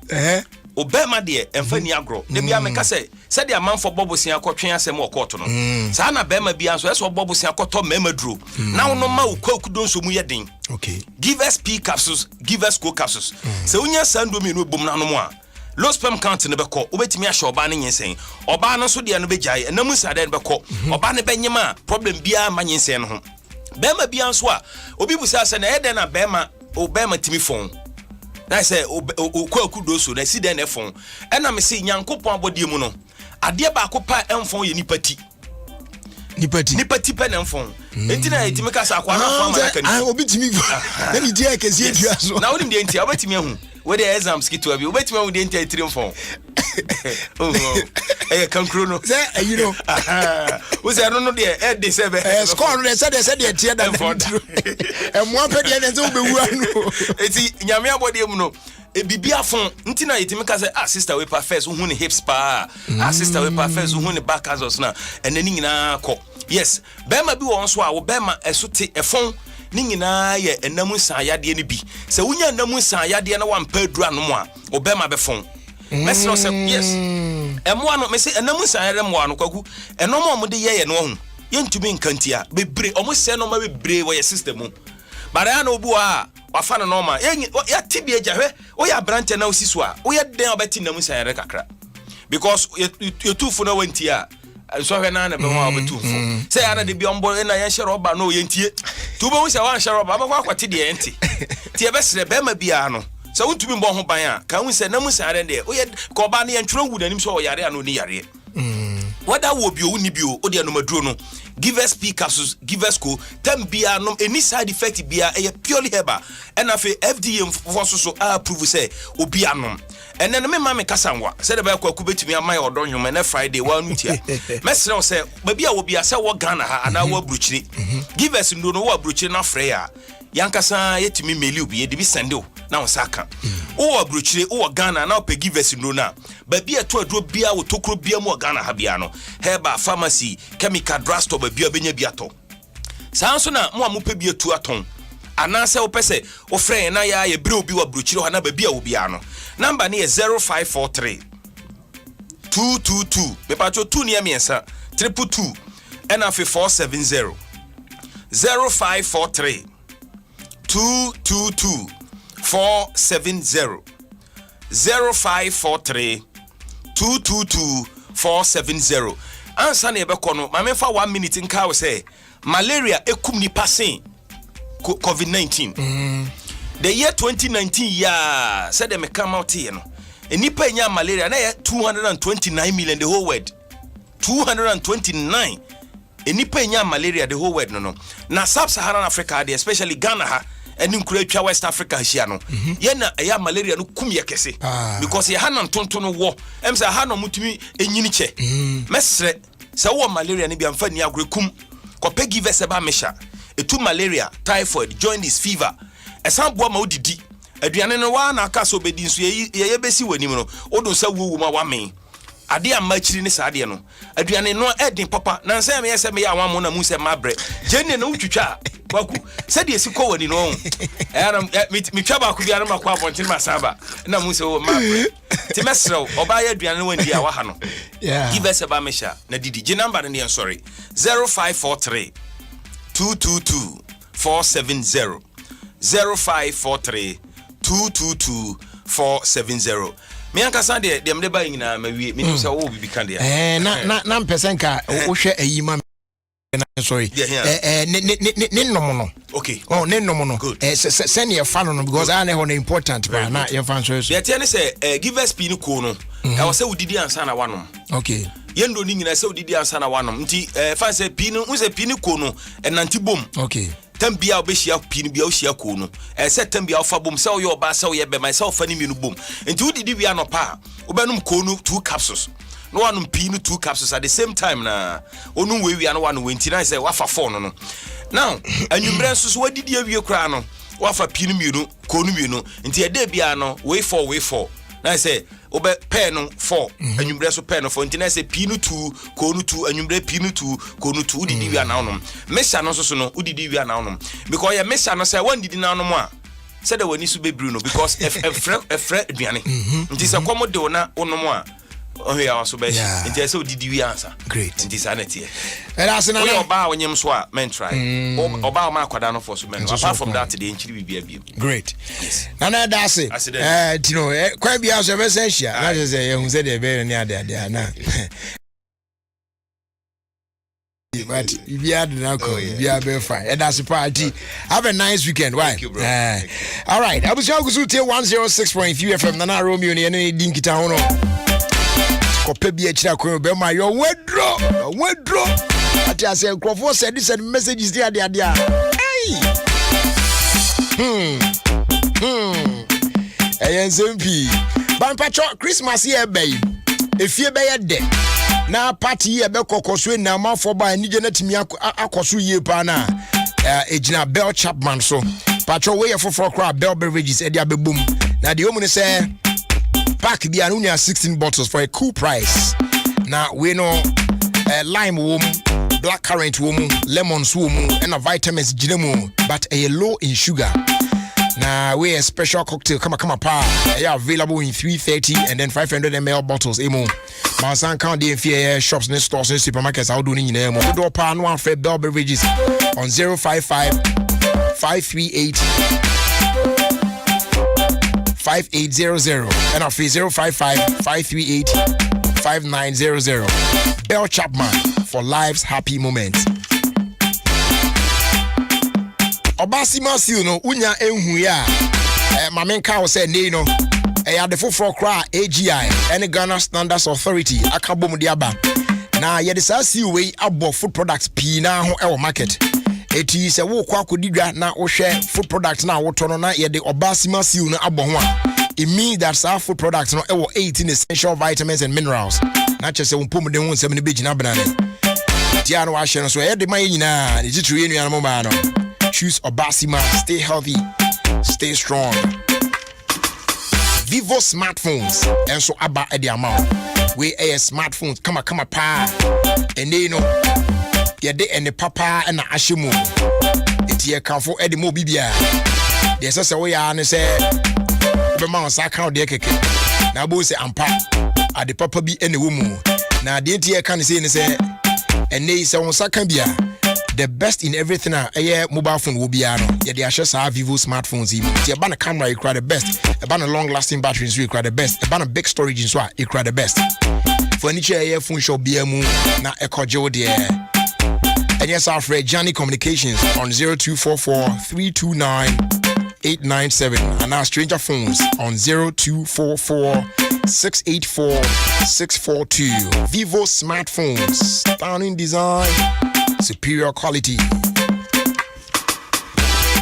obema de emfa ni agro de bia meka se de amanfo bobosia akotwen asem okoto no sa na bema bia so eso bobosia akoto memaduro na wono ma ukwakudo nso mu yeden.
Okay,
Give us P capsules, give us co capsules. Se unya sando mi no bom na no mo a low sperm count ne beko obetimi ahye oba ne nyensen oba no so de no begyae enamu sade ne beko oba ne benyema problem bia ma nyensen no ho bema bia nso a obi busa se na eden na bema obema timi fon na say okwakudo so na si den ne fon ena me se nyankopon abodie mu no ade ba akopa emfon ye nipati pe na mfon enti na etimi kasa akwa na fon ma kan
obi timi na mi dia kesi edua so
na woni de enti obetimi ahu we the exams kitu abi obetimi ahu de enti etiri mfon kankro no
say you know
we say no de de sebe
score no say de tie da mfon mo pe de ne say obewu anu
enti nyame abode mu no bibia fon nti na yetimi ka say sister we perfect hu ne hips pa sister we perfect hu ne back as na enani nyina ko yes bema bi won so a wo bema esote efon ni nyina ye enamu san yade ne bi se wunya enamu san yade na wampa adura no mo a wo bema be fon mesro se yes emo ano me se enamu san yade mo ano kwaku enomo mo de ye no hu yentumi nkantia bebre omo se no ma bebre wo ye system mu bara na obu a wafa no normal ya tibie jahwe wo ya brante na osiso a wo ye den obeti namu san yade kakra because you too for no wenti a so hwe na be wa obetufo say ana de bi ombo na ye hye roba no ye ntie tu be hu se wa hye roba abakwa akwate de enti tie be sere be ma bia no so wuntumi mbo ho ban a ka hu se namu san de o ye ko ba na ye ntwero wu nanim so o yare ano ni yare wada wo bi o ni bi o de anomaduro no give us P capsules give us co tem bia no any side effect bia e purely herbal and afi FDA for so approve say obi anom and then me ma me kasanwa say the ba kwaku betimi amai odo nwom na Friday wa nutia mesre say ba bia wo bia say wo Ghana ha ana wo abruchiri give us ndo no wo abruchiri na freya yankasa yetimi meli obi ye de bi sende o na wo saka wo abruchiri wo Ghana na pe give us ndo na ba bia to adro bia wo tokro bia mu Ghana ha bia no herbal pharmacy chemical drugstore ba bia benya bia to sanso na mo amupe bia tu aton anase wo pese wo frɛ na ya ye bre obi wa bruchiri ho na ba bia wo bia no number ni 0543 222 me pa cho 2 ni amiensa 222 and afi 470 0543 222 470 0543 222 470 ansa na ebekɔ no ma me fa 1 minute nka wo say malaria ekum ni passing COVID-19 the year 2019 ya said them come out here no enipa nya malaria na 229 million the whole world 229 enipa nya malaria the whole world no na sub-Saharan Africa especially Ghana ha eni nkura twa West Africa hia no ye na ya malaria no kum ye kese because ye hanan tonto no wo em say ha no mutumi enyini che mesre se wo malaria ne bi amfa ni agre kum ko pe give us ba mesha etu malaria typhoid jaundice fever esambo ma odidi aduane no wa na aka so bedi nso ye besi wani mu no odo sa wuwu ma wa me ade amachiri ne sa ade no aduane no edin papa na nsa me yese me ya wa mo na mu se mabre jenne no utwitwa kwaku se de esiko wani no era mi twa ba ku bia no makwa abontin masaba na mu se mabre ti mesrew oba ya aduane no wandi a wa ha no give us ba mesha na didi je number ne sorry 0543 222 470 0543 222 470 me ankasa de dem de ba nyina mawie me say wo bibi kan de
na mpesen ka wo hwe ayima sorry ne nomo no
okay
ne nomo no send your fan no because I know important but na your fan so
be tie ne say give us pin ko no e wo say udidi ansa na wanom
okay
yendo ni nyina say udidi ansa na wanom nti fan say pin no say pin ko no enanti bom
okay
tambia obehia pin bia ohia ko no se tambia ofa bom se oyo oba se oye be my self ani minu bom nti udidi bia no pa obenum ko no 2 capsules no one pin 2 capsules at the same time na onu we no one wenti na say wafa 4 no now anwumbre so wadidi awie kra no wafa pin minu ko no minu nti ede bia no we 4 na say obe pen no 4 anwumbre so pen no 4 nti na say pin 2 ko no 2 anwumbre pin 2 ko no 2 udidi wi ana no mesha no so no udidi wi ana no because ya mesha no say one didi na no mo a said that when you be Bruno because a friend Diane. It is a commodore na onomoa. Oh, yeah, also be. It is so did you answer? Great. It is sanity. And as an oba when you swap men try. Oba ma kwadano for so men. Apart from that, the injury will be a great. Yes. Nana that's it. You know, quite be as a essential. I just say you said they very near there now. But if you had an alcohol, you are very fine. And that's a party. Have a nice weekend. Why? All right. I was going to 106.3 FM. Nana Romeo and any dinky town. Copy a check on Bema. Your withdraw. I just said, Crawford said this and messages there. Hey. ANSMP. Bampacho Christmas here, babe. If you're dead. Na party e be kokoswe na manfo ba ni je na timi akoso yie pa na ejina Bell Chapman so patro we for crowd Bell beverages e dia bebum na de omu say pack bi anu 16 bottles for a cool price na we no lime wom black currant wom lemons wom and vitamins jinemu but a low in sugar. Now we a special cocktail come pa. They are available in 330 and then 500 ml bottles. Emo. Mansan count the fear shops and stores and supermarkets. How do you know? We do pa no for Bell beverages on 055 538 5800 and off 055 538 5900. Bell Chapman for life's happy moments. Obasima seal no unya enhu ya mamenka wo say nei no ya de foforo kra AGI any Ghana Standards Authority akabom de aba na ye de sa seal we abo food products pi na ho e wo market eti se wo kwa kodidwa na wo hwe food products na wo to no na ye de Obasima seal no abo ho a it means that our food products no e wo 18 essential vitamins and minerals na chese wo pom de ho nsem ne begina banane dia no wa hye no so ye de man nyina ne titru ye nuan mo ba no. Choose Obasima, stay healthy, stay strong. Vivo smartphones, and so about the amount. We a smartphones, come pa, and they know, de and the papa and the ashimu. It's here come for Eddie Mobibia. There's also a way I say, the mouse account de keke. Now, both say, I'm pa, at the papa be any woman. Now, the entire can say, and they say, on Sakambia. The best in everything mobile phone will be they just have Vivo smartphones even. The ban camera you cry the best. A ban long lasting batteries you cry the best. A ban big storage in so you cry the best. Furniture phone shop BMU na ekojo there. And yes, our friend Johnny Communications on 0244 329 897 and our stranger phones on 0244 684 642. Vivo smartphones, stunning design, superior quality.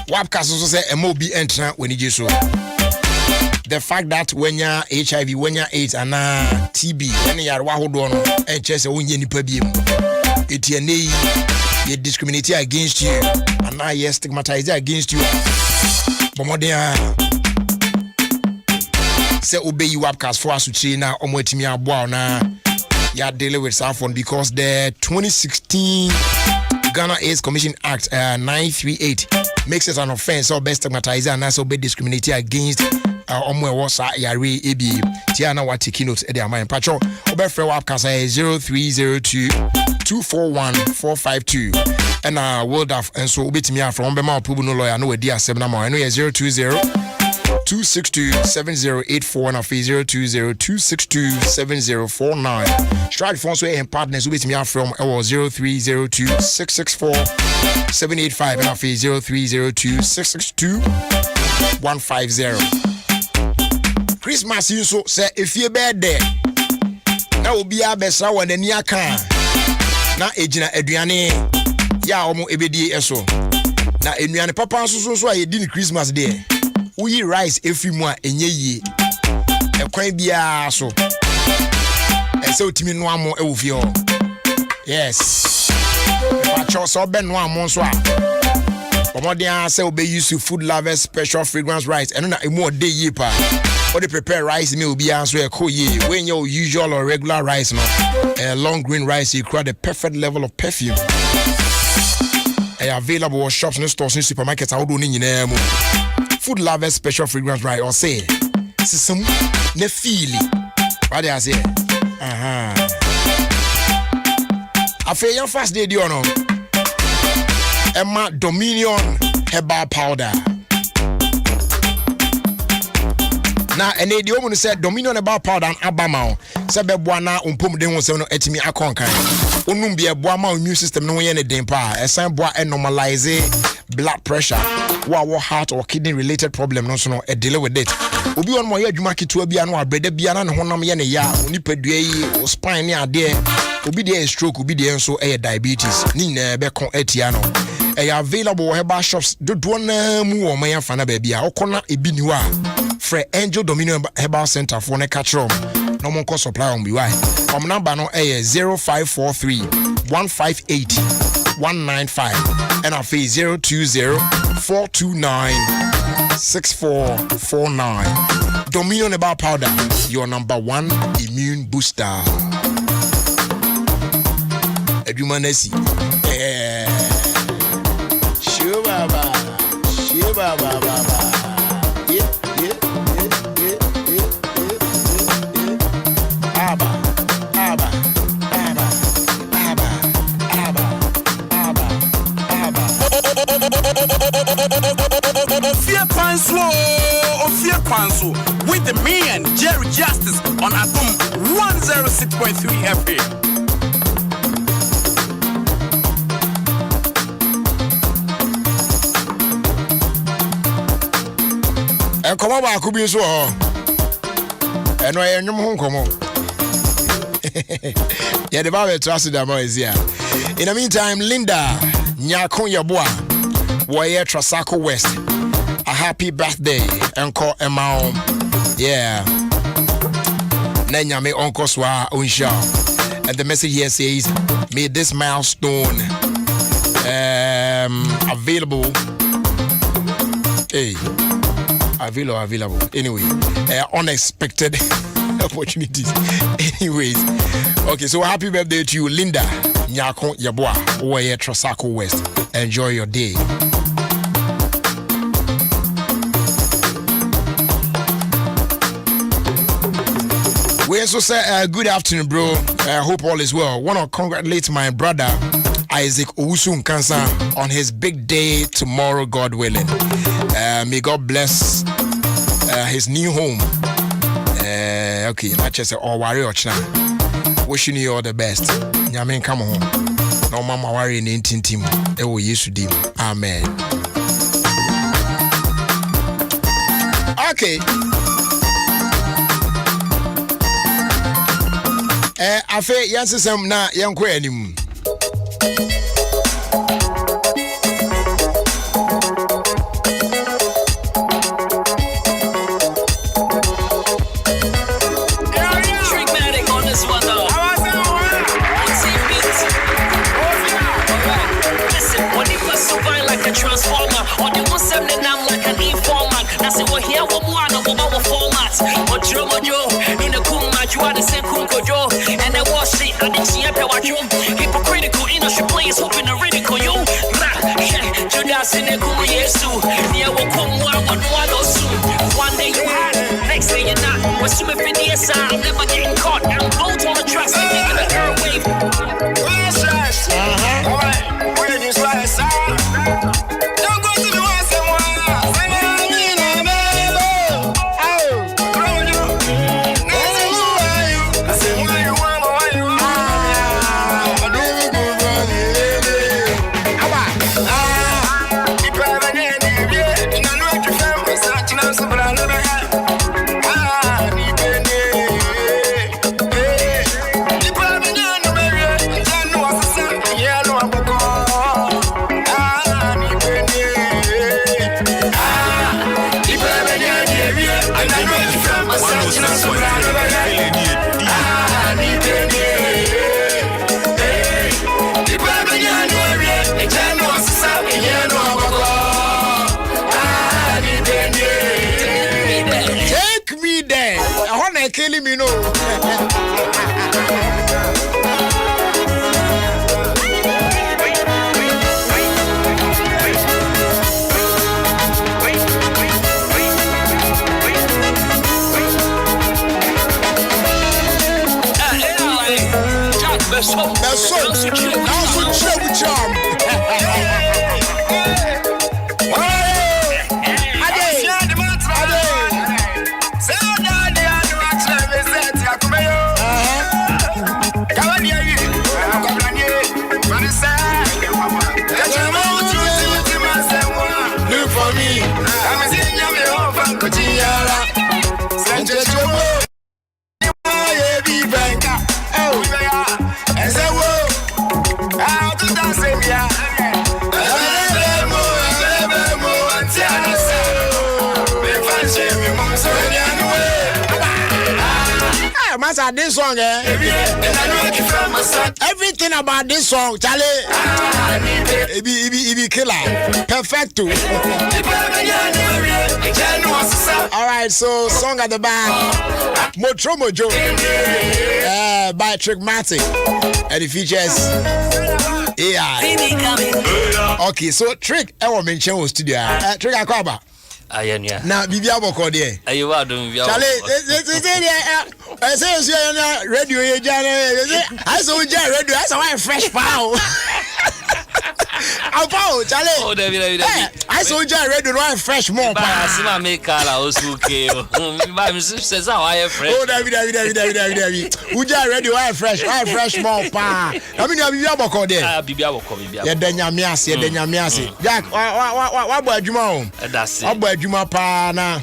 Wapcast also say MOB enter when you so. The fact that when you're HIV, when you're AIDS, and TB, when you're wahodono, and just when you're nipa biem, it's your name, you discriminate against you, and now you stigmatize against you. But more than say obey you Wapcast for us to say now, omwetimi abwa na ya dealing with someone because the 2016 Ghana AIDS Commission Act 938 makes it an offense or best stigmatize and also be discriminated against omwe wasa yare ebi tiana wa take notes e dey am patcho obefre Wapcast 0302 241 452 and world of and so obetimi from be ma opubu no lawyer no we dey asem na ma no 020 262-7084 and 020-262-7049. Strike phone so and partners with me from 0302-664-785 and 0302-662-150. Christmas you so say if you be there now will be a best one the near can na ejina aduane ya omo ebedi eso na enuane papa so a yedi Christmas there. We rice every month enye ye e kwan bia so e se otimi no amo e wo fie ho yes pa cho so be no amo so a omodia say we use food lovers special fragrance rice and na e mo dey ye pa or they prepare rice me obi an so e ko ye when your usual or regular rice no long green rice you create the perfect level of perfume. Available shops and stores and supermarkets. How do you know?
food lovers special fragrance right or say sisum ne feely. What I say? I feel your first day, you know. Emma Dominion herbal powder. Now, and the woman said Dominion herbal powder and Abama. Sabe buana umpum de won se no etimi akonkan. Onum bia boama immune system no yen den pa. Esan boa e normalize blood pressure. Wa heart or kidney related problem no so no e deal with it. Obi on mo ye adwuma ketua bia no abrede bia na ne honam ye ne ya. Oni padua yi o spine ne ade. Obi de stroke, obi de nso e diabetes. Ni na be kon etia no. E available herbal shops dodo na mu o man fa na ba bia. Okona ebi ni wa. Fre Angel Dominion Herbal Center for ne catch room. No more cost supply on BY. Number no 0543 158 195 and our fee 020 429 6449. Dominion Herbal Powder, your number one immune booster. Edumanesi. Shubaba.
Ofie Kwanso with the man Jerry Justice on Adom 106.3 FM.
Come on, back, be so. And I am home. Come on. Yeah, the Bible trusted them is here. In the meantime, Linda Nyakon Yabwa, Warrior Trasako West. A happy birthday, Uncle Emma. Yeah. Nanya me Uncle Swa Unsha. And the message here says, may this milestone available. Hey. Available. Anyway, unexpected opportunities. Anyways, okay, so happy birthday to you, Linda Nyako Yabwa, Warrior Trasako West. Enjoy your day. We also say good afternoon, bro. I hope all is well. Want to congratulate my brother Isaac Owusu Nkansa on his big day tomorrow, God willing. May God bless his new home. Okay, not just all warrior china. Wishing you all the best. Nyamin, come home. No mama worry in 18 team. It will use to dim. Amen. Okay. I feel yes, some na young queen.
Transformer on the 179 like an informant. That's it. We're here. What more? No more formats. What you in the cool match? You are the same cool Joe. And I was shit. I didn't see a power you. Hypocritical industry players hoping to ridicule you. Judas in the cool yes too. Near will come one or soon. One day you had, next day you're not. What's you in the SI? I'm never getting caught. I'm both on the tracks. I'm taking the airwave. Alright, we're just like
killing me, no. This song, everything about this song, Charlie, it be killer, perfecto. All right, so song at the back, Motro Mojo, by Trickmatic, and it features AI. Okay, so Trick, I want to mention studio. Trick Akwaba.
Ayanya.
Now, Bibia Boko there.
Ayu Adom.
Charlie, I say you radio. I saw you radio. I saw fresh power. I'll Charlie.
Oh, David.
I saw you radio. No fresh more.
I see my make color also okay. My says how I fresh.
Oh, David. Uja radio. I fresh more power. I mean, Bibia Boko there.
Bibia Boko.
Yeah, Denyamiasi. Jack, what about Juma?
That's it.
What Juma pa na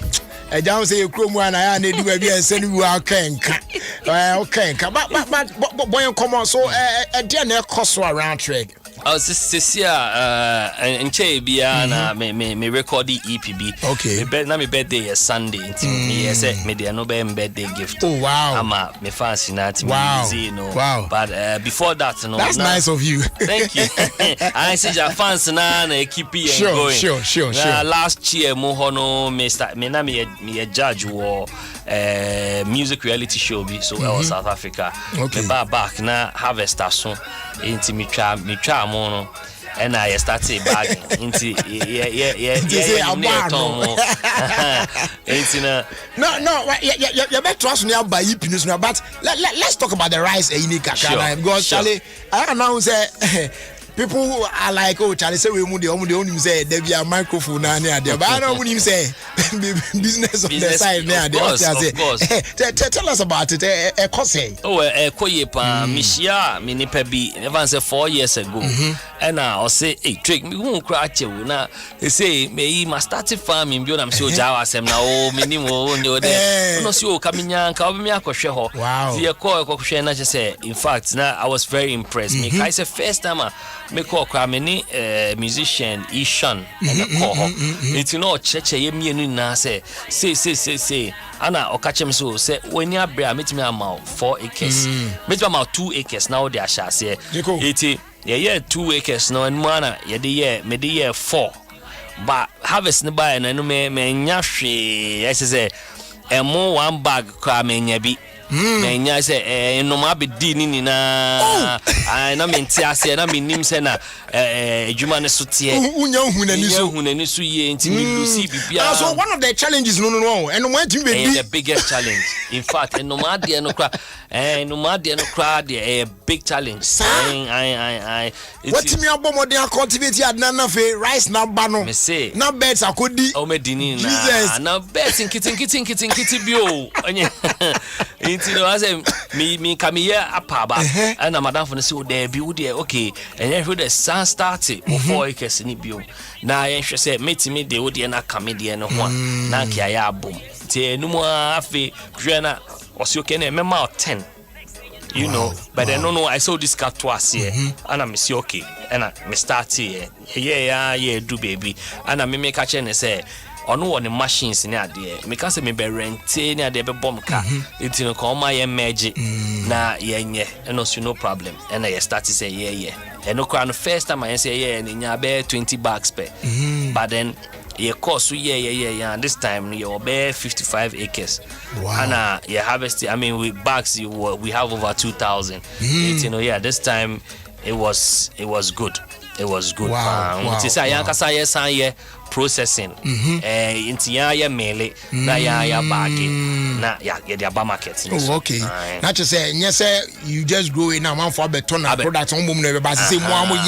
e down say krom one I na do bia say you are kenka but boy come on so e dey na cost around track.
This year, nche bia na me record the EPB.
Okay.
Me birthday is Sunday. Me say me dey no be birthday gift.
Oh wow.
Ama me fancy na ti
me
Wow. But before that, no.
That's nice of you.
Thank you. I see your fans na keep it going.
Sure.
Last year mo hono me a judge war music reality show bi so I was South Africa.
Okay.
Me back na harvest so into me try mono and I started bagging into
no you better trust me by you but let's talk about the rice because Charlie I announce people who are like, oh, Charlie, say we only say there be a microphone and there, but I don't even say business on the side there.
Of course.
Tell us about it.
Koyepa, Mishia, Minipebi, never say 4 years ago, and I'll say, hey, trick me, won't cry you now. They say, may must start farming, but I'm so Jawa, Sam now, minimum, no, there, no, so coming young, Kabimia Kosheho.
Wow,
the Koshen, I just say, in fact, now I was very impressed. I said, first time. Me call many musician Ishan and a call it's no church ye me na say ana okachem so say when you bra meet me amount 4 acres meet me amount 2 acres now they are share say it yeah 2 acres no and mana ye the year me the year 4 but harvest ne buy na no me nya hwe I say e mo one bag kwa me nya bi Nya say no ma be di ni na na me ntiase na me nim se na adwuma ne so tie
unya hunani
so ye nti me lucy bibia.
So one of the challenges no and when you be
the biggest challenge in fact no ma de no kra the big challenge I
what me abomodin cultivate ya na fe rice na ba no
me say
na birds akodi
o me dini na birds nkiti bi o onye you know, I say me come here apaba and madam for say there be there okay and then the sun started 4 acres ni bio na yen hwe say metimi de wo de na come there no ho na kia ya bom tie no mo afi hwe na osio ke na mema 10 you know but then no I saw this cat twice here and I say okay and I start here yeah do baby and I me catch and say ono won machines ni ade me ka se me be rent ni ade be bom ka it no ko ma ye merge na ye nye no so no problem and I start to say yeah and no kwa no first time I say yeah ni nya be 20 bags per but then ye cost yeah and this time you be 55 acres.
Wow.
And you harvest I mean with bags we have over 2,000 you know this time it was good. It was good.
Wow.
It is a yankasa yes processing into ya mele na ya bargain na ya the market.
Oh, okay. Not to say yes, you just grow in a month for better products on boom never say more.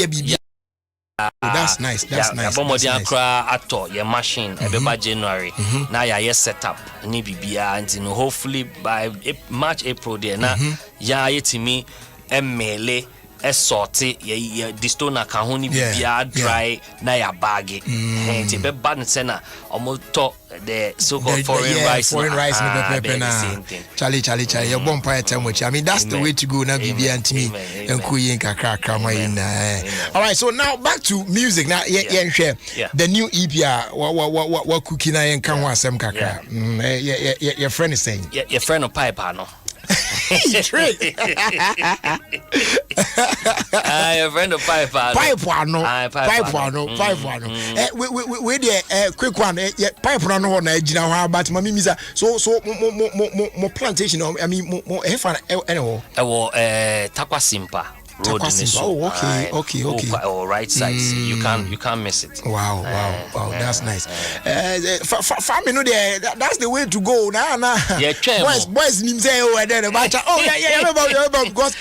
That's nice. That's nice.
Ato your machine by January. Now ya set up ni bibia and hopefully by March April there na ya yetimi emele sorti ye distona ka ho ni bibia dry na ya bag and be bad sena omoto the so-called foreign rice na
Charlie your bonfire time which I mean that's the way to go now bibia and me and kuyin kakra kama in all right, so now back to music now share the new EP what cooking na yen kan ho asem kakra your friend is saying
your friend of Piper no
your friend of Piper we the quick one Piper no na gina ho but mami misa so mo plantation I mean mo hefa anywho
Takwasimpa road in the
okay.
Or right side. You can't miss it.
Wow, that's nice. Family no there. That's the way to go. Nah.
Yeah,
boys nim say oh there but yeah because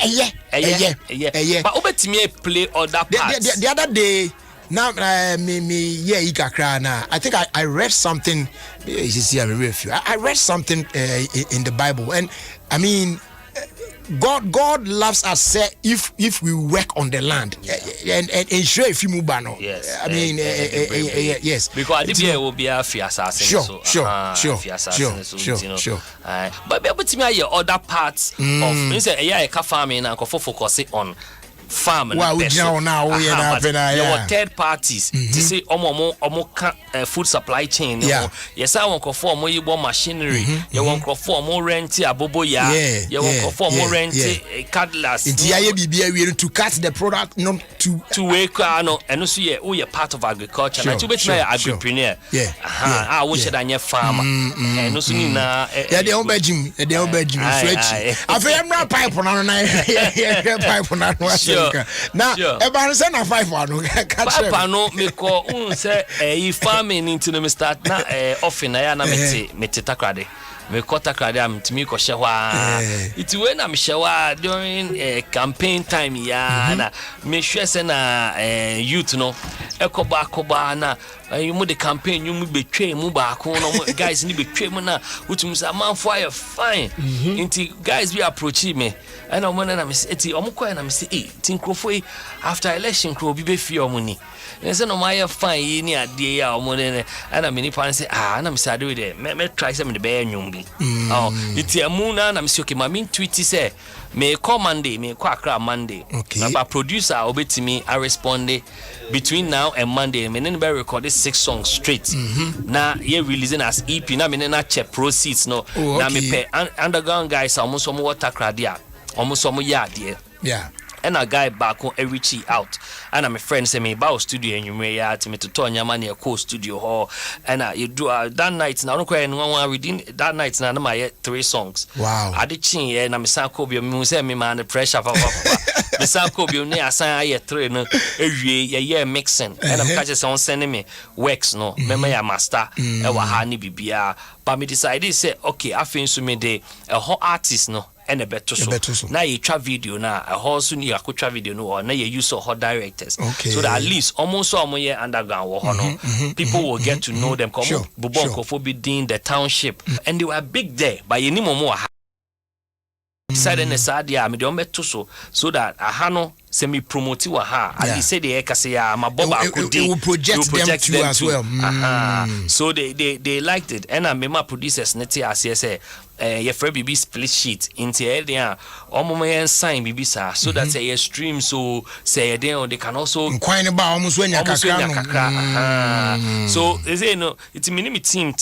yeah.
But obetime play other parts.
The other day now me kakra na I think I read something you see I'm a review. I read something in the Bible and I mean God loves us if we work on the land and ensure if you move no.
Yes.
I mean yes.
Because the will be a free assassin.
Sure.
But be able to me other parts of say farming and focus on farm and
there
were third parties to say food supply chain. Yes, I want for more machinery. You want for more rent abobo ya. You want for more rent cutlass.
To cut the product not to
wake no and also you're part of agriculture. Na to be agripreneur. I wish that I farmer. And also na
the old bedroom stretch. I feel I'm pipe on pipe on now, about send a 5-1.
Papa no me call say farming into the start na often na me takrade. Me kota krade am timi ko hyewa. It when am hyewa during campaign time ya na me hwe say na youth no ekoba na you mu the campaign you mu betwe mu ba ko no guys ni betwe mu na utum say man fire fine. Inti guys we approach me and I'm na me say eti omko na me say tinkrofo after election kro bi be fi omuni. And say no my fine ni ade ya omune and I me pan say na me say ade we there me try say me the be nyum bi. Iti amuna na me say okay ma me tweet say me call Monday me call Accra Monday. But producer obetimi I responded between now and Monday me ne be record 6 songs straight. Na ye releasing as EP na me na check proceeds no na me pay underground guys almost some water cradia almost some yard and a guy back on Erichi out and I'm a friend say me about studio and you may to me to turn your money a co studio hall and you do that night now no reading that night now my 3 songs.
Wow.
I did chin and I'm sanko be me say me man the pressure for the sanko be ne asan aye 3 no ewie mixing and I'm catch someone sending me works no me ya master e wa ha ni bibia but me decided say okay I feel so me dey a hot artist no and a better so. Now you try video now. A horse you could try video no or now you use hot directors. So that at least almost all my underground people will get to know them. Come Bubonko for being the township and they were big there by any more. Decided in the side me don't better so that a hano semi promote wa ha at least say the ekase ya my boba could
will project them too as well.
So they liked it and I remember producers neti as say your friend BB split sheet into there omo sign BB sa so that say stream so say then they can also
inquire about almost when you
so they say no it's minimum team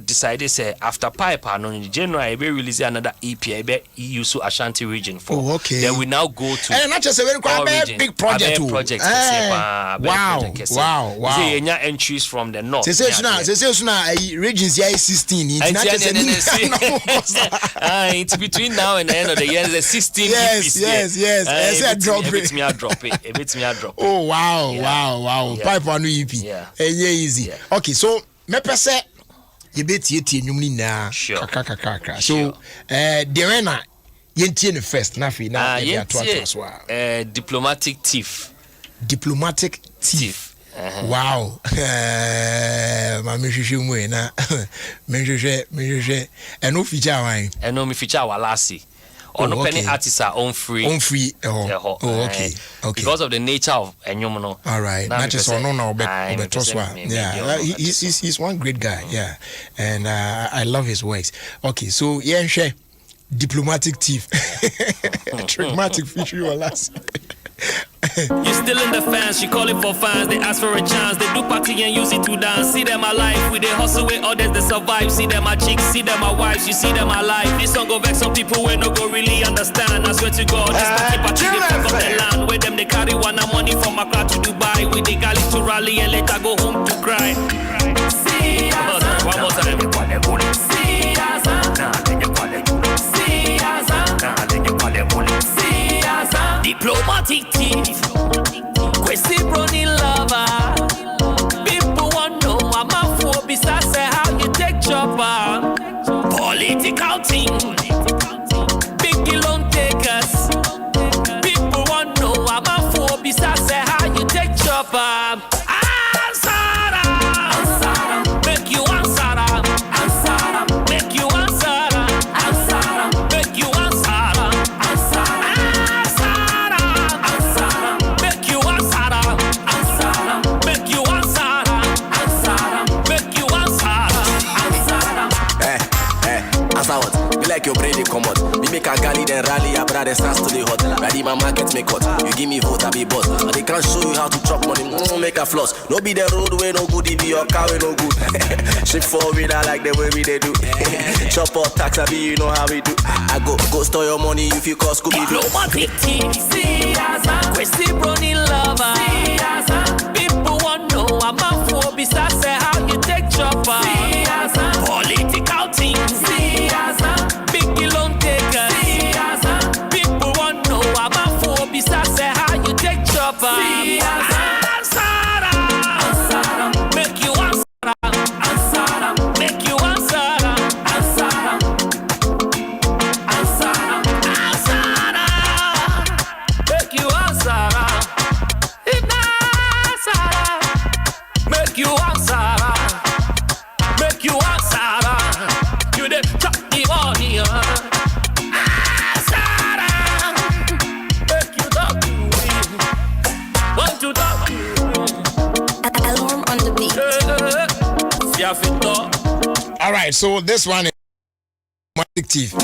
decided say after pipe in January we release another EP be use Ashanti region for then we now go to
and not just a very quiet big project. Wow.
See, any entries from the north.
Say regions here is 16.
It's between now and the end of the year. There's 16.
Yes. I said drop it.
It's me a drop it.
Oh wow. Pipe one EP.
Yeah.
Easy. Okay, so me pese you bet you tea nyum ni na.
Sure.
So Derena yentie no first na fi na ya to as well.
Diplomatic thief.
Wow. Ma me hwehwe mu na me hwehwe eno feature wan.
Eno me feature walasi. Ono penny artists are on free.
Okay.
Because of the nature of enyum no.
All right. Not just on no yeah. He's one great guy. Yeah. And I love his works. Okay. So yeah, share diplomatic thief. Traumatic feature or last.
You still in the fans, she calling for fans. They ask for a chance, they do party and use it to dance. See them alive, with they hustle with others, they survive. See them a chicks, see them a wives, you see them alive. This song go vex some people who no go really understand. I swear to God, this party they fuck up the land. Where them they carry one money from Accra to Dubai. With the galley to rally and later go home to cry. See us, one more time. See us, diplomatic thief, Kwesi running lover. People want know I'm a fool. Besides, say how you take chopper. Political thing, big loan takers. People want know I'm a fool. Besides, say how you take chopper. Ansara, make you ansara. Make you ansara. Make you ansara.
Like your brain come out. We make a galley then rally, a brother starts to the hot. Ready my market make cut. You give me vote, I be boss. And they can't show you how to chop money, make a floss. No be the road way no good, if your car way no good. Ship forward, I like the way we they do. Chop or tax, I be you know how we do. I go store your money if you cost could be
diplomatic team. See us, Kwesi running lover. See us, people want know I'm a fool. Besides, say how you take chopper. See us, political team. See us. Loan takers. People want know I'm a fool. Besides, say how you take chopper. Ansara. Make you ansara. Make you ansara. Make you ansara. Make you ansara. Make you ansara. You the chop the money.
Adom on the beat.
All right, so this one is thief.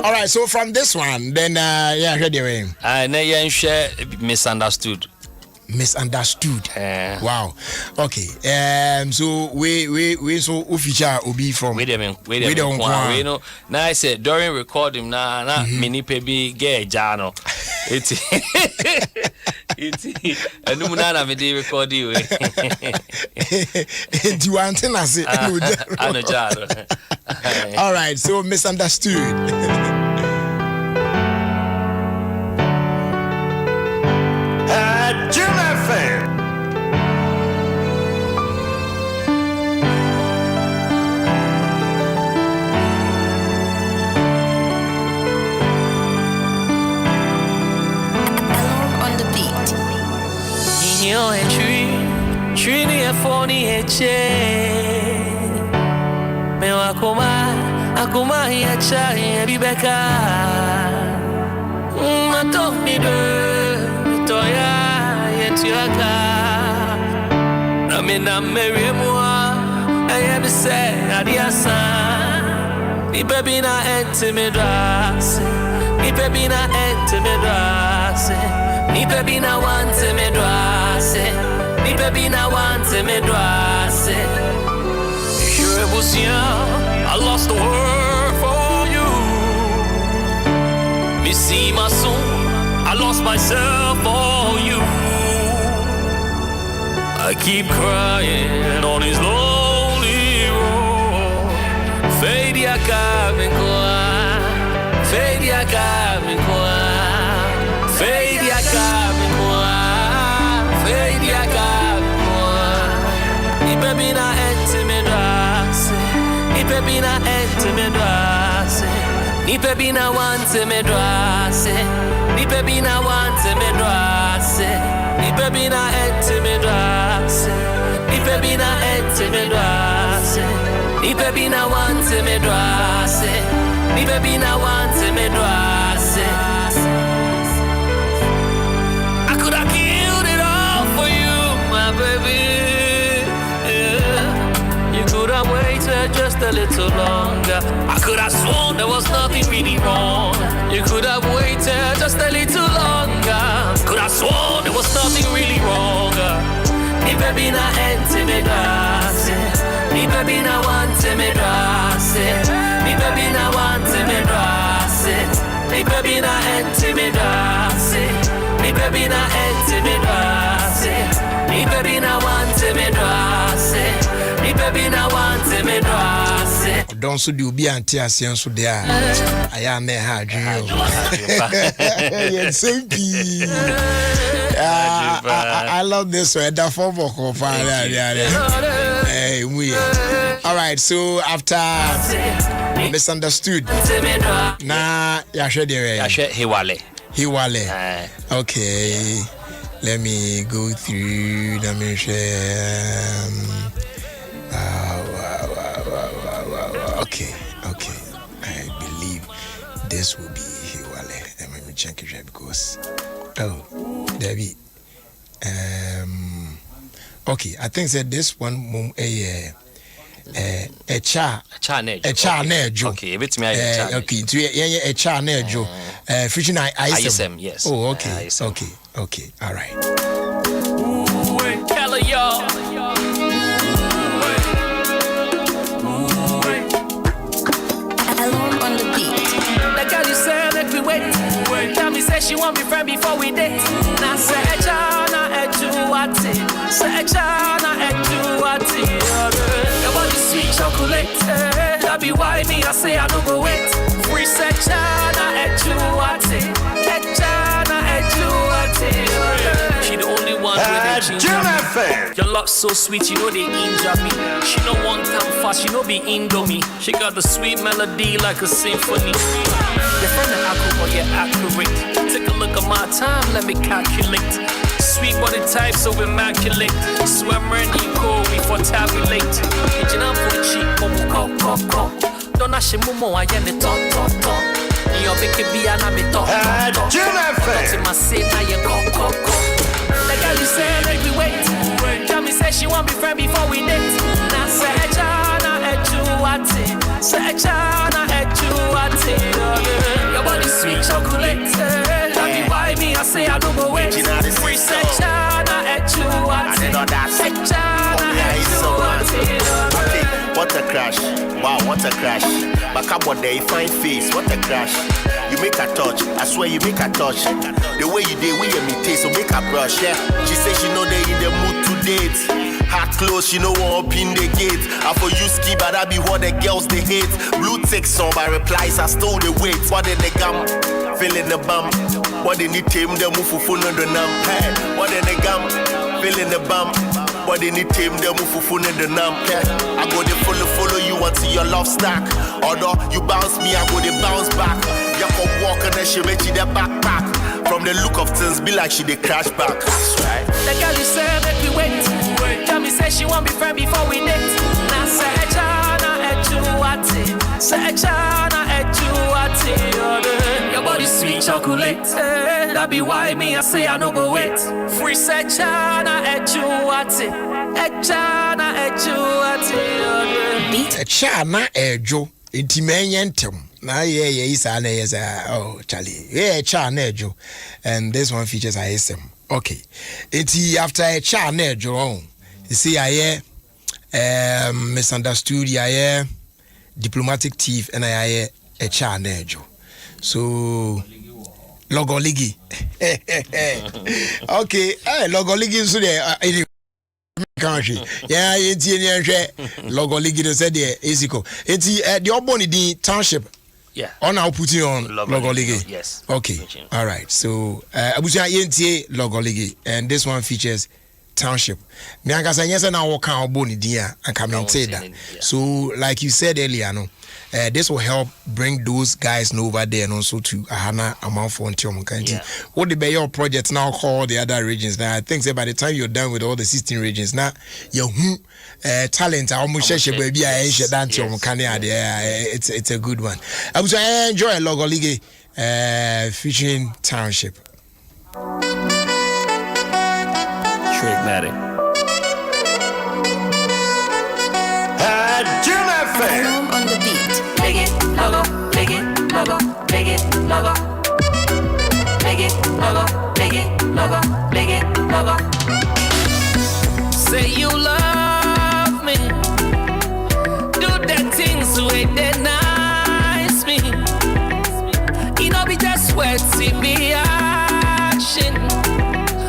All right, so from this one, then heard your name.
Share misunderstood.
Wow. Okay. So we so official obi from.
Wait a minute. No. Now I said during recording na mini pebi get jano. It's Anumana me dey record you.
Do you want to say? All right. So misunderstood.
Trini e foni e che me akuma ya cha e bibeka mato mi do to ya yetiaka na me na meremwa e be say adiasa mi baby na entimedrase mi baby na entimedrase mi baby na want me drase mi baby na want me drase. Sure was young, I lost the world for you. Me see my soul, I lost keep crying on his lonely road. Fade ya coming qua, fade ya coming qua, fade ya coming qua, fade ya coming qua. Ni baby na intimate drase, ni baby na intimate drase, ni baby na want me drase, ni baby na want me drase, ni baby na intimate drase, ni baby na intimate drase, ni baby na want me drase, ni baby na want me drase. I could have killed it all for you, my baby. You could have waited just a little longer. I could have sworn there was nothing really wrong. You could have waited just a little longer. Could have sworn there was nothing really wrong. Ni baby na intimate drase, ni baby na want me drase, ni baby na want me drase, ni baby na intimate drase, ni baby na intimate drase, ni baby na want me drase, ni baby na want me drase.
Don't so do be anti-asian so there. I am there hard dream. Yes, thank you. I love this one. The form of hey, we. All right, so after misunderstood, nah, Yashe
Hiwale.
Hiwale. Okay, let me go through. Let me share. Okay. I believe this will be Hiwale. Let me check it because Debbie. Okay, I think that this one a cha nejo.
Okay, bit me
okay, a cha nejo. Fishing ISM.
Yes.
Oh, okay. Okay. All right.
Hello, y'all.
Alone on the beat.
The girl you said make me wait. Tell me say she want me friend before we date. Now say Chana Ejuati, say Chana Ejuati. Your body sweet chocolate. That be why me I say I don't go wait. Free say Chana Ejuati, Chana Ejuati. She the only one with the ginger. Your love so sweet, you know they injure me. She no one time fast, she no be indomie. She got the sweet melody like a symphony. You're from the alcohol, you're accurate. Take a look at my time, let me calculate. Sweet body type, so immaculate. Swimmer and eco, we for tabulate. Kitchen up for cheap, momo, don't ash momo, I am the top. You're making me an ami top. Don't my say, now you go. The girl you said, make me wait. Tell me, say she want me friend before we date. Now say, Chana Ejuati, say Chana Ejuati. Your body sweet chocolate. That be why me I say I don't go wait. Free say Chana Ejuati, say Chana Ejuati.
What a crash, wow, what a crash. Back up one day, fine face, what a crash. You make a touch, I swear you make a touch. The way you did, we imitate, so make a brush, yeah. She say she know they in the mood to date. Heart close, she know what up in the gate. I for you ski, but I be what the girls they hate. Blue text on my replies, I stole the weight. What in the gum, feeling the bum. What in the team, the move for phone on the num. Hey, what in the gum, feeling the bum. What in the team, the move for phone on the num. I go to follow you until your love stack. Although you bounce me, I go to bounce back. You come walk and then she make you the backpack. From the look of things, be like she the crash back. That's right.
The girl you said make me wait. Tell me say she want me friend before we date. Now say Chana Ejuati, say Chana Ejuati. Your body sweet chocolate. That be why me I say I no go wait. Free say Chana Ejuati, Chana Ejuati.
Beat Chana Ejo. Intimentem. Now is an oh Charlie. Yeah, Chana Ejo. And this one features ISM. Okay. It's after a Chana Ejo. You see, I misunderstood, I diplomatic thief, and I a Chana Ejo. So Logo Ligi. Okay, Logo Ligi so there country. Yeah, it's in logo league said the Ezico. It's the Oboni the township.
Yeah.
On now putting on logo league.
Yes.
Okay. All right. So Abuja ENTA logo league, and this one features township. Me angasa nyesa na wo kan Oboni dia and can say that. So like you said earlier, no. This will help bring those guys over there and also to Ahana amount for Kanti. What the Bayer projects now call the other regions. Now I think by the time you're done with all the 16 regions, now your talent almost baby it's a good one. I was enjoy Logo League featuring Township.
Trickmatic.
Adom on the beat. Leg it, logo, leg it, logo, leg it, logo. Leg it, logo, leg it, logo, leg it, logo.
Say you love me. Do the things way that nice me. You know be just sweat, see me action.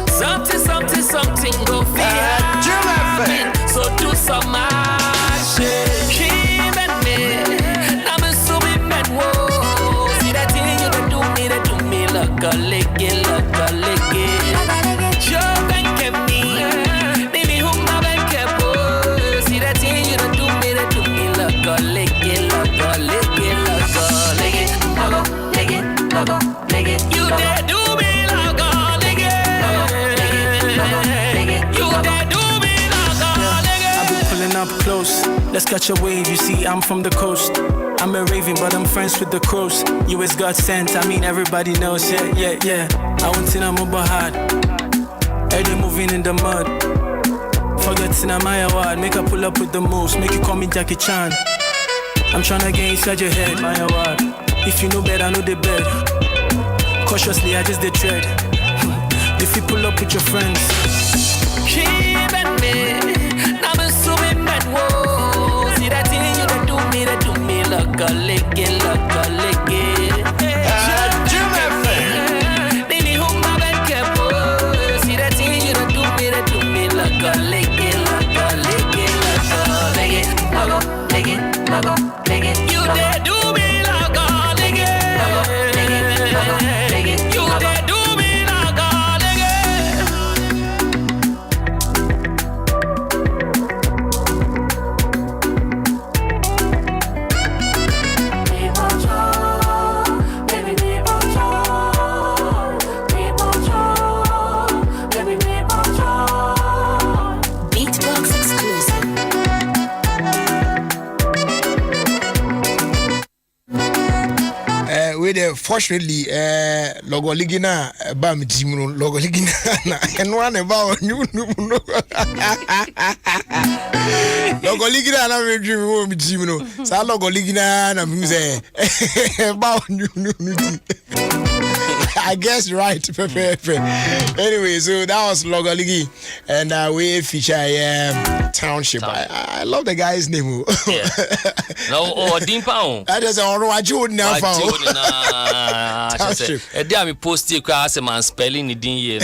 Something go feel. So do some action. Look a lick it. Joe and me. Baby, who my bank see that thing you don't do me. Look a lick it. You dare do me like a lick it. You dare do me like a lick it.
I've been pulling up close. Let's catch a wave. You see, I'm from the coast. I'm a raven, but I'm friends with the crows. You is God sent, I mean everybody knows, yeah. I want to know more hard. Every moving in the mud. Forgetting my award, make I pull up with the moves, make you call me Jackie Chan. I'm tryna get inside your head, my award. If you know better, I know the bed. Cautiously, I just did tread. If you pull up with your friends.
Keep at me, I'm assuming that whoa. See that thing you don't do me. Look a lick it. Baby, who my bank see that thing you don't do me. Look a lick it. You dare do me like a lick it. You dare do me like a lick
Fortunately, Logo Ligina, Bam Jimno, Logo Ligina, and one about you. Logo Ligina, I'm Jimno, Sa Logo Ligina, and I'm saying, about you. I guess right. Anyway, so that was Logo Ligi, and we feature Township. I love the guy's name.
Yeah. No, Dimpa.
I just don't know what you would now found.
Township. I post it because I'm spelling it in here.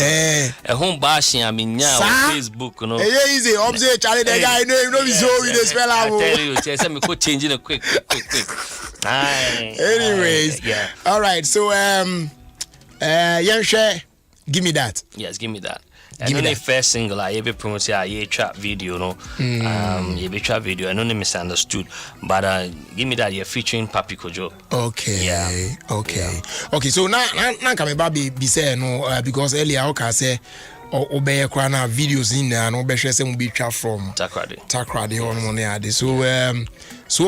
A home bashing, I mean, now on Facebook. No,
easy. Observe, Charlie, the guy, no, he's so with the spell. I
tell you, I'm changing it quick.
Anyways,
yeah.
All right, so, Yanshe, give me that.
Yes, give me that. And then the first single I ever promote a trap video, no. A trap video. I know they misunderstood, but give me that. You're featuring Papi Kojo.
Okay.
Yeah.
Okay. So now coming back be say no because earlier I say obey kwana videos in there and obey share some be trap from Takrade on money ade. So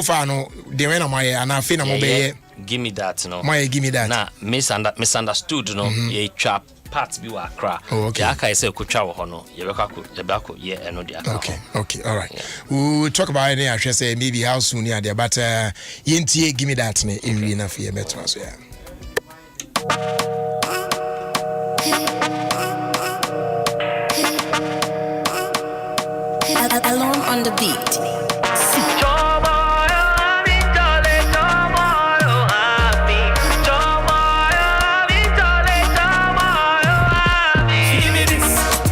far no the when am I and I feel I'm obey.
Give me that, no.
Give me that.
Nah, misunderstood, no. A trap. Parts be wa cra.
Okay.
I say kucha wo no. Ye beka yeah and no dia.
Okay. All right. Yeah. We'll talk about it. I should say maybe how soon yeah there, but yenti give me that ne in na for metro so yeah.
Alone on the beat.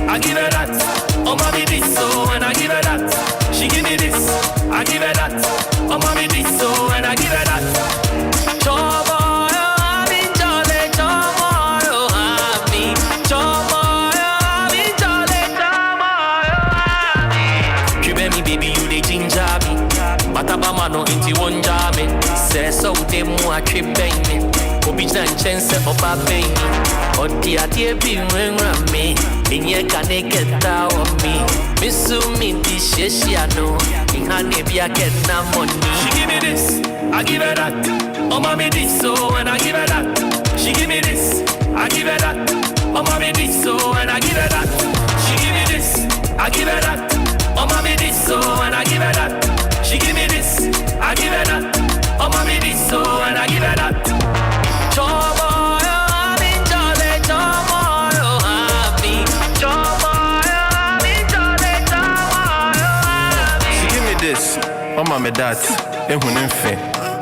I give her that. Oh my baby, so when I give so de mo a trip baby. Obi na chance oba baby. Odi ade bi nwenra me. Inye ka ne keta o me. Misu mi di sheshia no. Ihane bi a get na money. She give me this, I give her that. Oh mommy this so and I give her that. She give me this, I give her that. Oh mommy this so and I give her that. She give me this, I give her that. Oh mommy this so and I give her that. She give me this, I give her that. Oh mommy this so and I give her that.
She give me this, oh mommy that.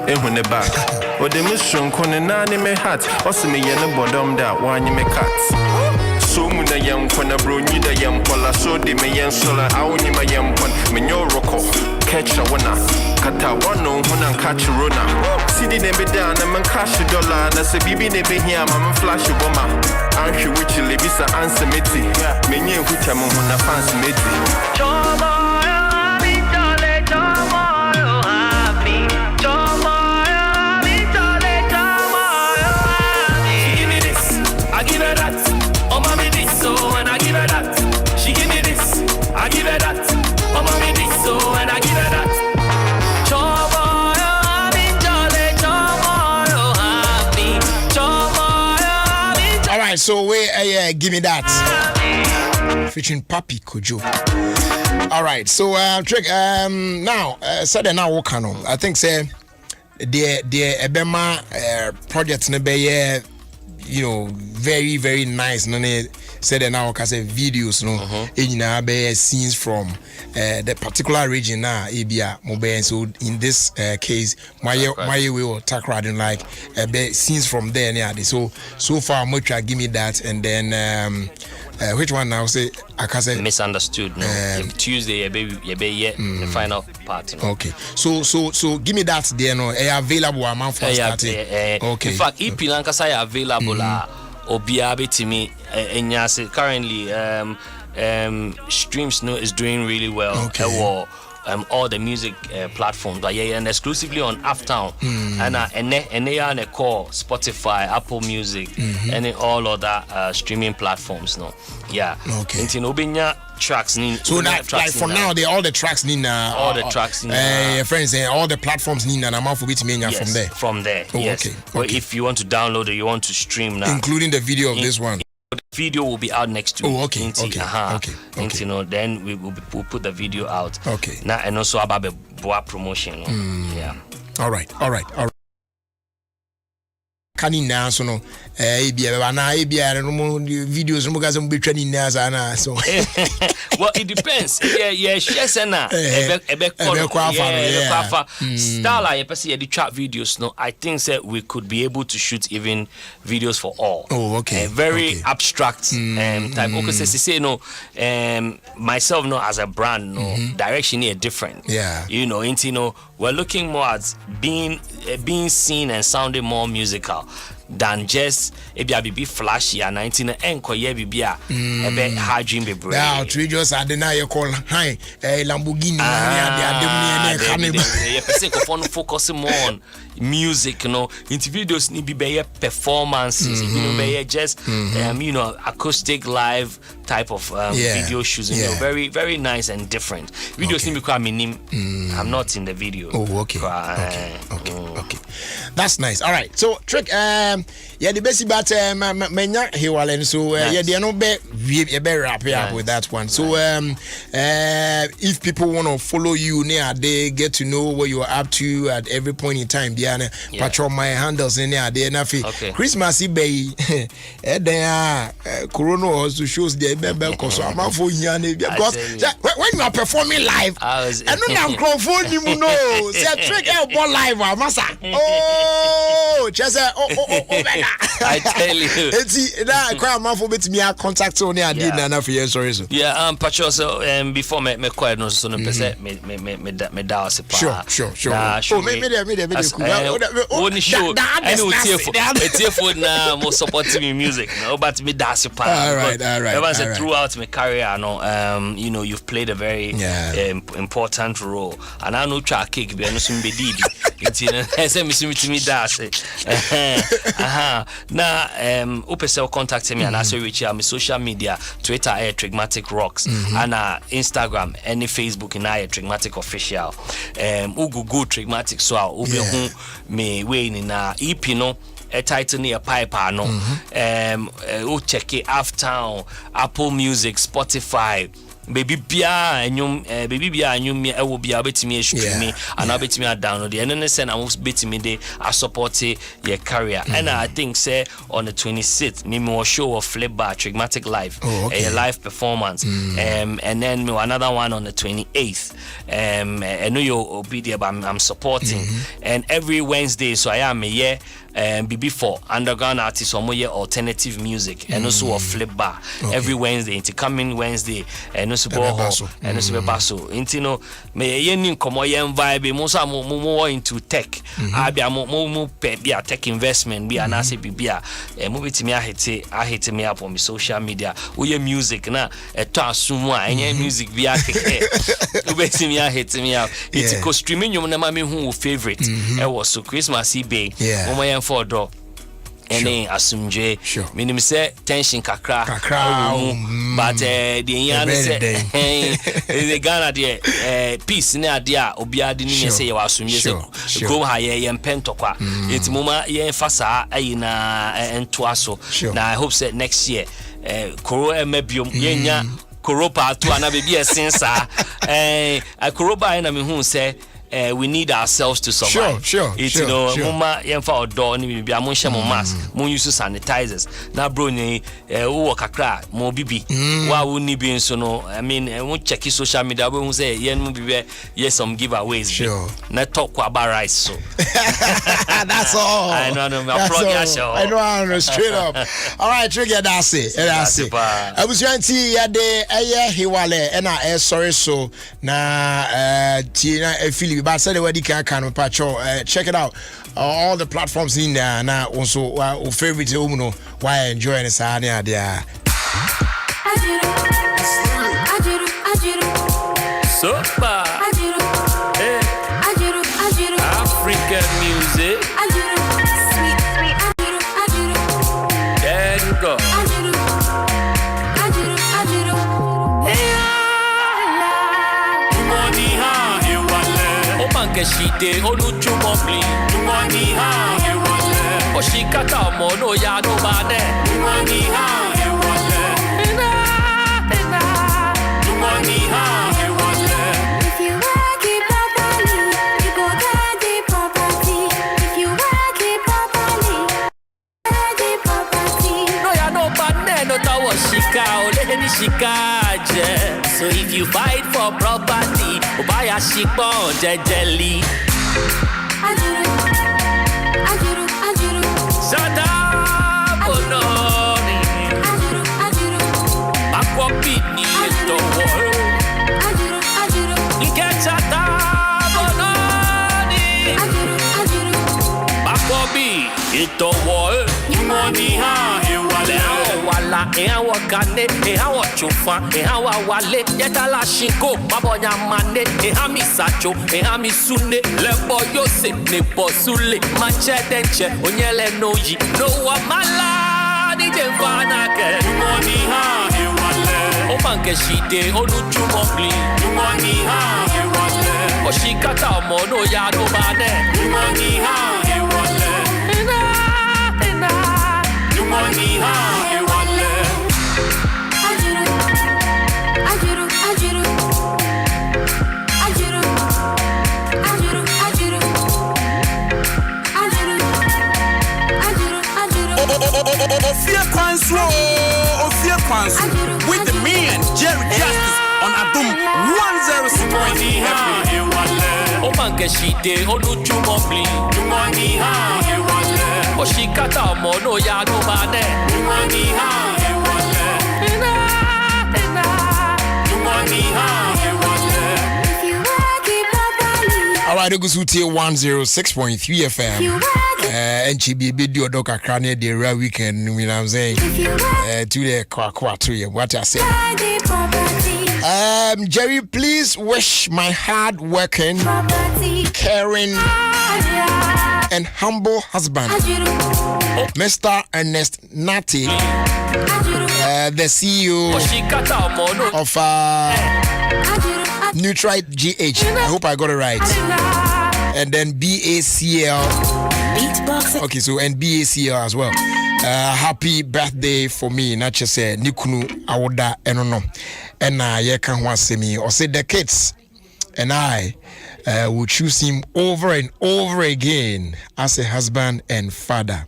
Ehune back. Ode me shunko ne nani me hat. Osi me yene bodom da wanyi me cut. So muna yam kona bro nyida yam kola so de me yen sola awuni ma yam kon me nyo roko. Catch a wana. Kata wano huna catch rona. Sidi ne be down na man cash dollar na se bibi ne be here ma man flash bomba. Anhwe wichi le bisa answer meti. Me nye hucha mo huna fans meti.
I give her that. Oh mommy this so and I give her that. She give me this. I give her that. Oh mommy this so and I give her that.
All right, so we give me that. Featuring Papi Kojo. All right, so trick now said now what can I think say the Ebema project ne be you know, very, very nice. No, said that now because videos, no, be scenes from the particular region now, Abia, Mobile. So in this case, my way will talk riding like scenes from there. Yeah, so far, much give me that, and then which one now say I can say
misunderstood. No, Tuesday, the final part. No?
Okay, so give me that there. No, available amount for starting. Okay.
In fact, EP Lankasa available. Obia betimi enyase currently streams no is doing really well.
Okay.
All the music platforms, but and exclusively on Uptown and they are call Spotify, Apple Music, and all other streaming platforms. No, yeah.
Okay.
Tracks need
so that like for now all the tracks need
all the tracks need
friends all the platforms need an amount for which mean from there.
Yes.
Okay.
But if you want to download it, you want to stream now,
including the video of this one.
The video will be out next week.
Okay.
You know, then we'll put the video out.
Okay.
Now and also about the boa promotion. Yeah.
All right. Can you now so no videos so
well it depends style I person the trap videos no I think that we could be able to shoot even videos for all. Very abstract type okay say no myself no as a brand no direction here different you know we're looking more at being seen and sounding more musical than just be flashy and 19 enko ye bibia ebe hard dream be brave.
Now three just I deny you call high Lamborghini
you person go focus more on music, you know, into videos need be performances, you know, be just you know, acoustic live type of video shoots, you know, very, very nice and different. Videos need be quite minim. I'm not in the video.
Okay. That's nice. All right. So trick the best about menya hiwalen so they no be wrap up with that one. So if people want to follow you near they get to know what you are up to at every point in time patrol my handles in there Christmas bay there corona also shows the because I'm for because when you are performing live and no microphone you know say trick out live massa Oh, just
I tell you.
It's now quite man for me contact on here na for sorry so.
Yeah, Pacho, so before me quiet no so no pese me da ose pa.
Sure.
Oh, me only show. I know TF na mo supporting me music. No, but me da ose pa.
All right.
Ever since throughout my career, no, you know, you've played a very important role. And I know try cake be no so be didi. It's you know, say me da ose. Now, upesel contact me and I say reach me social media, Twitter Trigmatic Rocks, and Instagram, any Facebook in Trigmatic Official. Google Trigmatic so ube me way in EP no. A title near pipe no. Check it Aftown, Apple Music, Spotify. Baby bia enyum me e wo bia betimi stream me and betimi download and then say na mo betimi dey support your career and I think say on the 26th me will show of Flipbar Trigmatic Live a live performance and then me another one on the 28th I know you obedient but I'm supporting and every Wednesday so I am here before underground artists or more alternative music and also a Flipbar every Wednesday into coming Wednesday and also and also basso into no me yen komo yen vibe mo so mo into tech abia mo be tech investment be anase bibia mo betimi ahete me up on my social media we music na eto asumu a enye music bia keke we betimi ahete me up it ko streaming you na ma me hu favorite e was so Christmas Eve mo for draw any asumje minim say tension kakra but the yan say the Ghana there peace na dia obiade ni say you asumje say go higher yen pentokwa it mama yen fasa ayi na entoaso na I hope say next year koro emebiom yenya koropa to ana baby esensa koroba na me hu say we need ourselves to survive.
Sure.
You know, mama yemfa odo ni bibia mo hye mo mask, mo use sanitizers. Na bro ni wo kakra mo bibi. Wa wo ni bi nso no, I mean, we check social media we hu say yen mo bibi yes some giveaways.
Sure.
Na talk about rice so.
That's all.
I know my plug show.
I know straight up. All right, trigger that's it. Abusuanti ya de eye hiwale na sorry so na tina feel but said the can patrol check it out all the platforms in there now also favorite why enjoying this idea there
super African music there you go Shite oluchu mobli Dumani ha ewale Oshikata mono ya no bane Dumani ha ewale Dumani ha ewale
If you work it properly you go get the property If you work it properly get the property
No ya no bane no tawo shika ole ni shikaje So if you fight for property buy a shikbon jejeli Ajuru Shut up Bononi Akwa pitni to war Ike shut up Bononi Akwa bi ito war Money ha ewale wala ehawo kane ehawo chufa ehawa wale yetala shinko mabonya mane ehami sacho ehami sune lebo yose ne posule machedenche onyele noji no wa mala ni jevana ke money ha ewale o banke shite oluju mobli money ha ewale o shikata mo no ya no bane money ha ewale money ha ewale Ajuru
Ofie Kwanso with the man Jerry Justice on Adom 106.3 FM.
O banke shite oluju mobli money ha kata mono ya no bade. Money ha e wale. Money ha e wale.
All right, go to 106.3 FM. NGB video doc akrane the real weekend, you know what I'm saying? To the kwa to you, what I say. Jerry, please wish my hard-working, caring, and humble husband, Mr. Ernest Natty, the CEO of Nutrite GH. I hope I got it right. And then BACL. Okay, so and BACL as well. Happy birthday for me. Not just say Nikunu Awoda Enono. And ye can want see me or say the kids and I will choose him over and over again as a husband and father.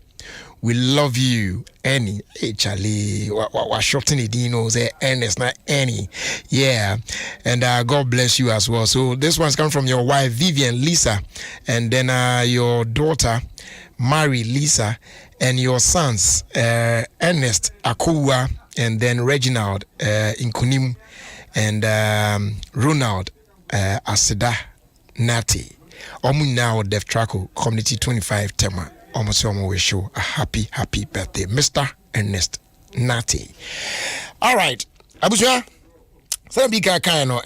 We love you, Annie. Hey, Charlie, what shortening it, you know, say Ernest, not Annie. Yeah, and God bless you as well. So this one's coming from your wife, Vivian Lisa, and then your daughter, Mary Lisa, and your sons, Ernest Akua, and then Reginald Inkunim, and Ronald Aseda Nati. Omu now Def Traco Community 25 Tema. Almost we show a happy birthday, Mr. Ernest Nati. All right, Abuja. So big kind of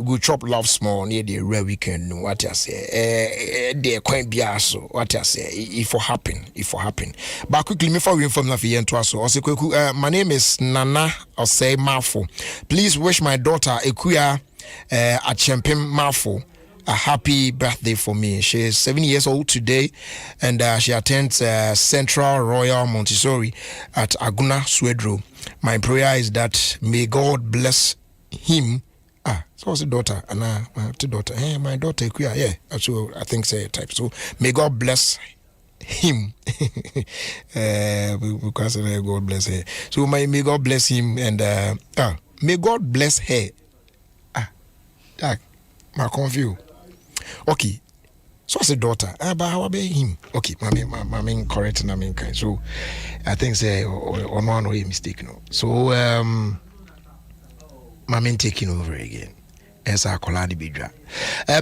we chop love small near the rare weekend. What I say, they quite be so. What I say, if it happen. But quickly, before we inform the end to us, my name is Nana Osei Mafo. Please wish my daughter Ekuya at Champagne Mafo a happy birthday for me. She is 7 years old today, and she attends Central Royal Montessori at Aguna Swedro. My prayer is that may God bless him. So what's the daughter? And my daughter. Hey, my daughter. Yeah. So I think say type. So may God bless him. Because God bless her. So may God bless him, and may God bless her. My confused. Okay. So what's the daughter? But how about him? Okay, my correct and I mean kind. So I think say on one way mistake no. So my main taking over again. As I call the bidra.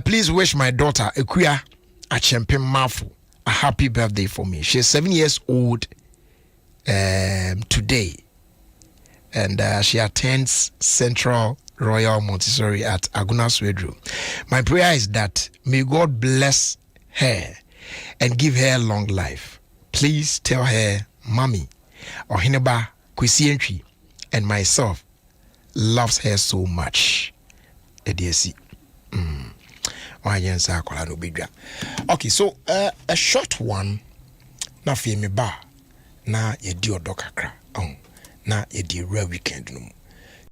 Please wish my daughter Ekuya Achempe Mafu a happy birthday for me. She's 7 years old today, and she attends Central Royal Montessori at Aguna Swedro. My prayer is that may God bless her and give her long life. Please tell her, Mommy, Ohineba Kwesientri, and myself loves her so much. Okay, so a short one. Na fi me ba na ye di odokakra. Na ye di real weekend no.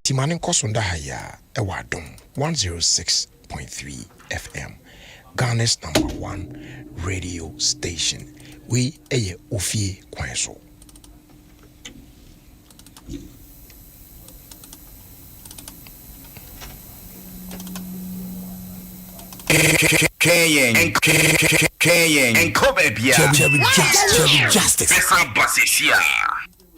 Timane kosonda haya e wa Adom 106.3 FM. Ghana's #1 radio station. We eye Ofie Kwanso.
Justice.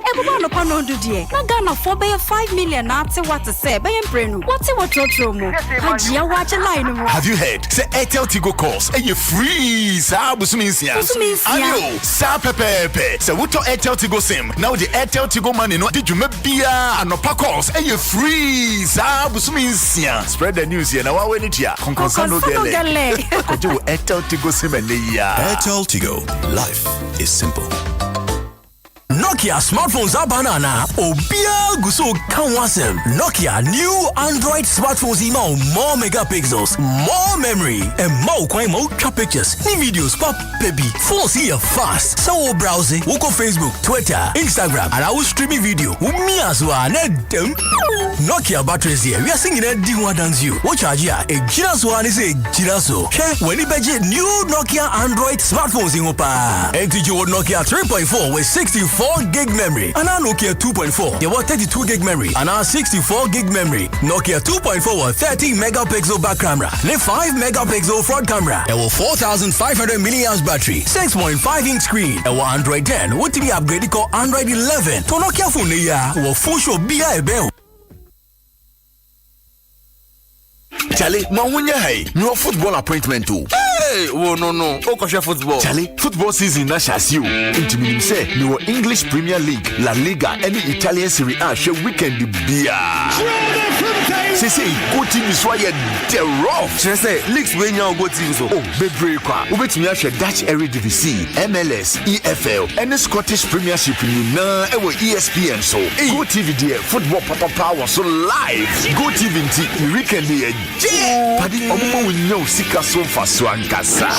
Everyone no pano do die. Na Ghana for be 5 million na ate what to say. Be emprenu. What mo. Hajia watch line mo.
Have you heard? Say Airtel Tigo calls and you freeze. Busuminsia. Ayo, sa pepe. Say what to Airtel Tigo sim. Now the Airtel Tigo money no did you bia and no calls and you freeze. Busuminsia. Spread the news here. Now I went here. Conconsano dele. Kojo Airtel Tigo sim and
Airtel Tigo. Life is simple. Nokia smartphones are banana. Obia guso kanwasem. Nokia new Android smartphones email more megapixels, more memory, and more ultra pictures. Ni videos pop baby. Phones here fast. So browsing, woko Facebook, Twitter, Instagram, and I will streaming video. Umi aswa nedem. Nokia batteries here. We are singing a D1 dance you. What charge ya? A jiraso and is a jiraso. Share when you budget new Nokia Android smartphones in Opa. NTG Nokia 3.4 with 64 64 gig memory. And Nokia 2.4, they were 32 gig memory. And 64 gig memory. Nokia 2.4 was 30 megapixel back camera. And 5 megapixel front camera. There were 4,500 milliamp battery. 6.5-inch screen. And Android 10. What to be upgraded called Android 11. To Nokia phone ya, will full show BI bell.
Charlie, Mawunya hey, no football appointment too.
Hey, oh no, Okosha football.
Charlie, football season na shasiu. Into me say, no English Premier League, La Liga, any Italian Serie A show weekend beer. Say, go team is why they're rough.
Say, leagues when you go team so.
Oh, baby, ubet me a Dutch Eredivisie, MLS, EFL, and the Scottish Premiership in na ESPN so. Go TV there, football papa power so live. Go TV in weekend there. Padi omo we know sika so faso ankasa.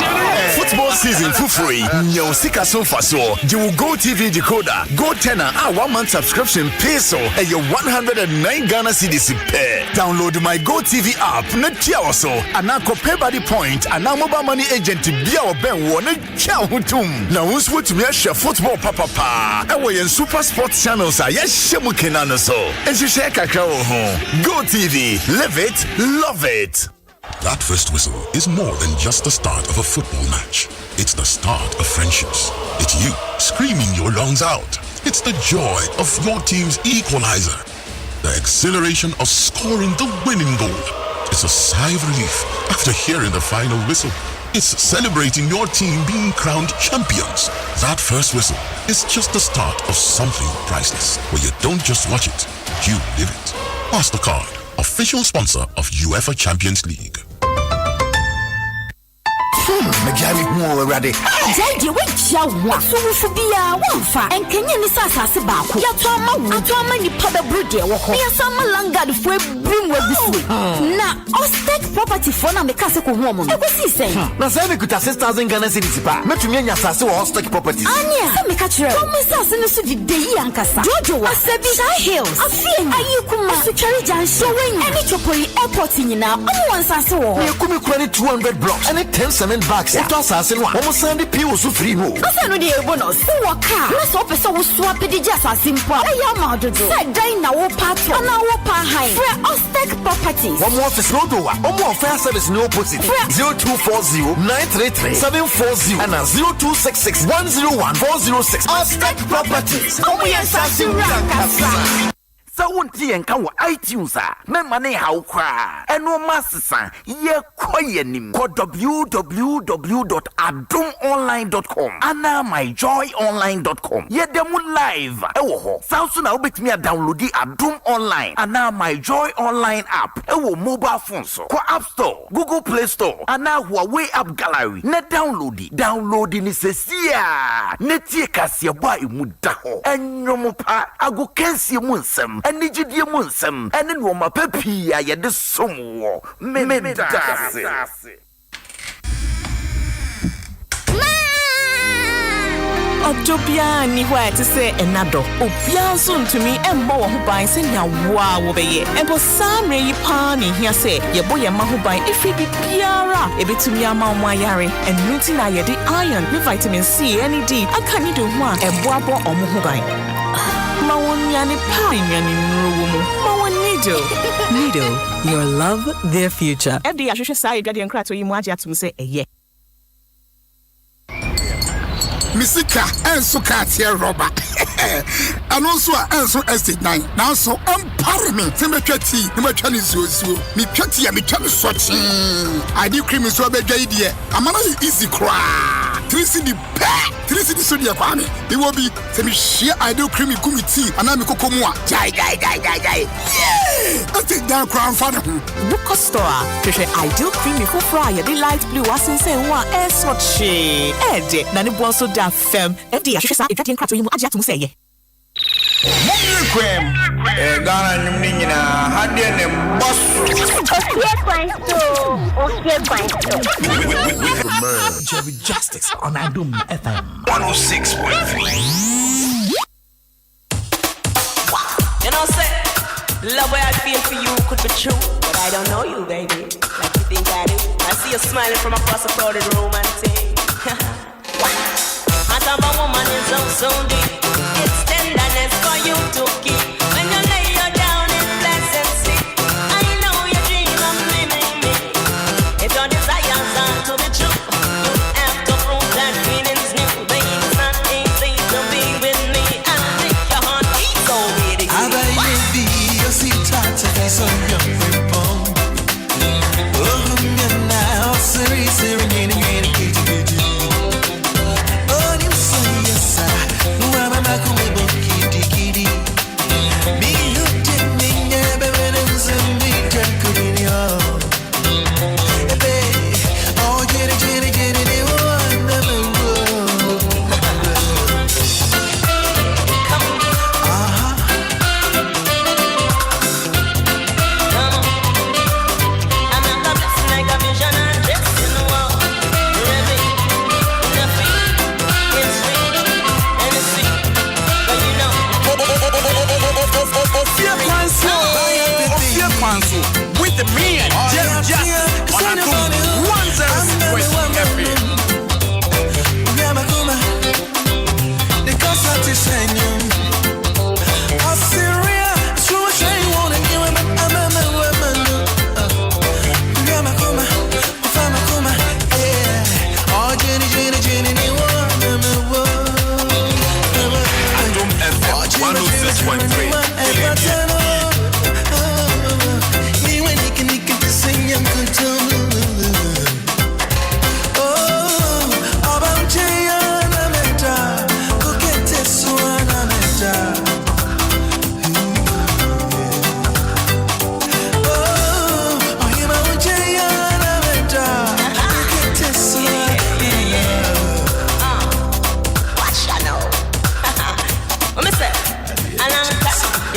Football season for free. Nyo sika so faso. You will Go TV decoder, Go tenor, 1 month subscription pay so and your 109 Ghana cedis pay. Download my Go TV app, not also, and now pay by the point, and now mobile money agent to be our Ben one chow tum. Now who's what to me a football papa and we in super sports channels are yes shemukenano so. And you share kakao home. Go TV, live it, love it.
That first whistle is more than just the start of a football match. It's the start of friendships. It's you screaming your lungs out. It's the joy of your team's equalizer. The exhilaration of scoring the winning goal. It's a sigh of relief after hearing the final whistle. It's celebrating your team being crowned champions. That first whistle is just the start of something priceless, where you don't just watch it, you live it. MasterCard, official sponsor of UEFA Champions League.
Majami huo rade.
Jaidi wecha wa so bia wonfa enkenye ni sasase baako ya to ama ni paba brode wo ho ya sama langard fo brim wabisi na Ostek property fo na meka se ko hu omo egosi sen
na say me kuta 6,000 Ghana cedis pa metumi anya sase wo Ostek properties
ania se meka kire ko me sase no so de yi ankasa jojo wa Asebi Hills afie ayikuma Sutwari Junction wen eni chopori airport nyina omo wan sase wo
me kumi kura ni 200 blocks and 10 cement bags to sase no omo sande pio so free no
asa no de bonus wo ka na so pese wo so apedi jasa simple ya ma dodo say dan na wo patro na wo pa high for Ostek properties
one more office no do omo fair service no opposite 0240-933-740 and 0266-101-406
Ostek properties omo yensase rankasa.
So won't enka wo iTunes me mane ha wo kwa eno masesa ye koyenim ko www.adomonline.com ana myjoyonline.com ye demo live ewo ho so na obetimi a download Adom Online ana myjoy online app ewo mobile phone so ko App Store, Google Play Store ana Huawei app gallery na download ni sesia netie kasia ba emu da ho enwom pa ago kansie mu nsem eni gidie mu nsem eni no ma papi ya ye de somwo me dase
Otopia ni hwa to say enado opia so ntumi embo wo ban se nya wa wo beye embo samre yi pa ni hia se ye boye ma ho ban efi biara ebetumi ama omo ayare enuti na ye de iron with vitamin C and D aka ni do ho a ebo abo omo ho ban ma wonya ni pa nya ni nro mu ma wonido
Nido, your love, their future.
Edi ahwehwe sai dwade enkrato yi mu age atum se eye
Misika enso katie roba anonso a enso estate 9 now so empare me temetwati nematwa ni zuozuo me twati ya me twa me sochi adi cream so abedwa idie amana easy cra 3cd so dia kwa me we will be se me share adi cream committee ana me kokomu a jai estate down crown father
book store hwehwe ideal cream ko fry the light blue asense wa esochi ede na ne bo so da fem edi ahwehwe sa edwade enkrato yi mu age atum se ye
Kwem Ghana nyumni nyina hade ne boss
Ofie Kwanso
Jerry Justice on Adom FM
106.3. You know say love what I feel for you could be true, but I don't know you, baby. Like you think I do. I see you smiling from across the crowded room and think hot about woman is so deep. It's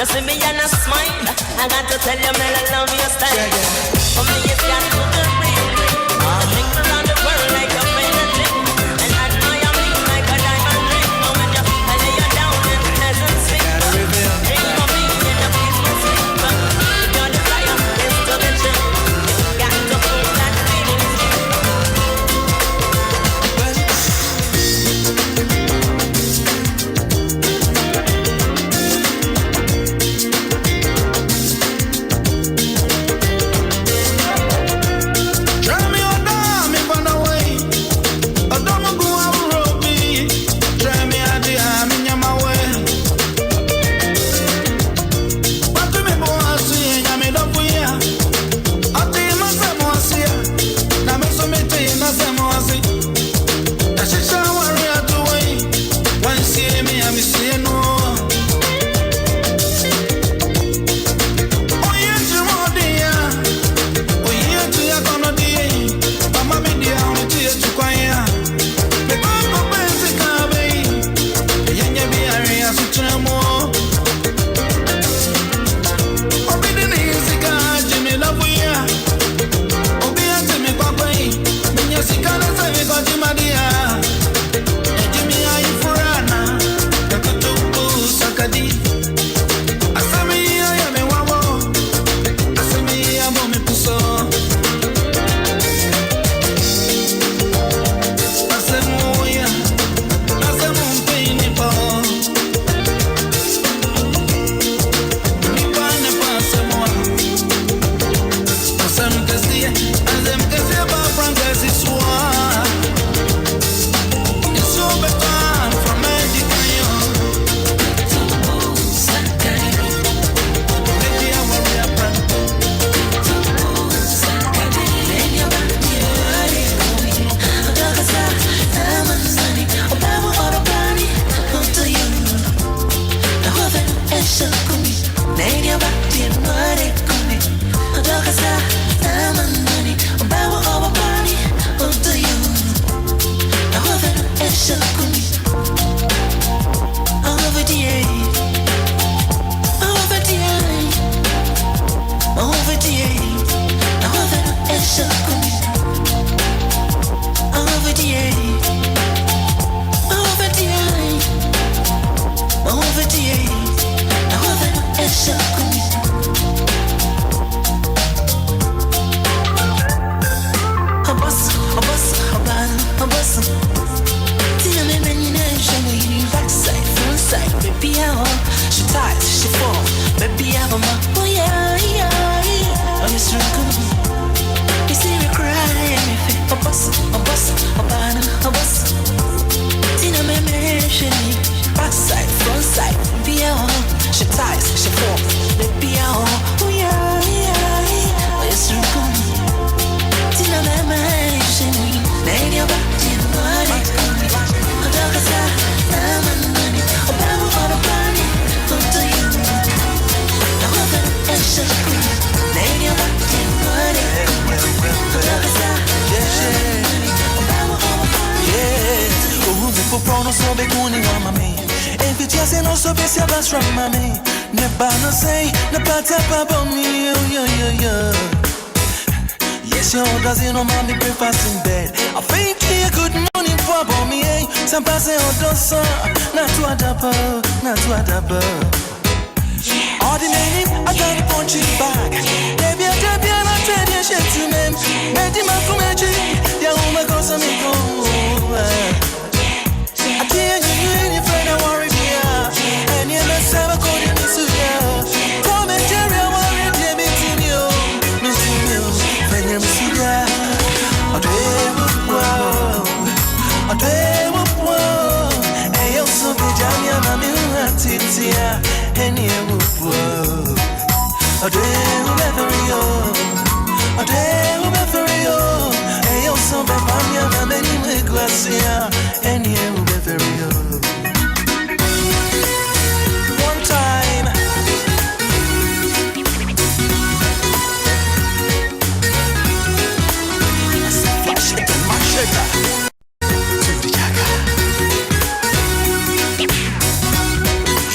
You see me and I smile. I got to tell you, man, I love your style. For me, it's got to be real. I think around the world like a favorite thing. And admire me like a diamond ring. But when you lay you down in pleasant sleep, dream of me in a peaceful sleep. Your desire is to be true. You got to prove that feeling's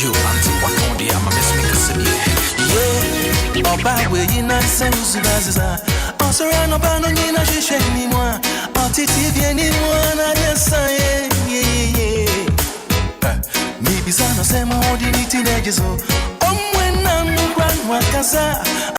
You, I'm too wakondia, I'm a miss me
Oba we ina se uzubaza. Osora no bano nyina shishe ni mwa. Otiti bien ni mwa na desa Maybe sana sema odi ni teenagers. Omwe na mugwan wakaza.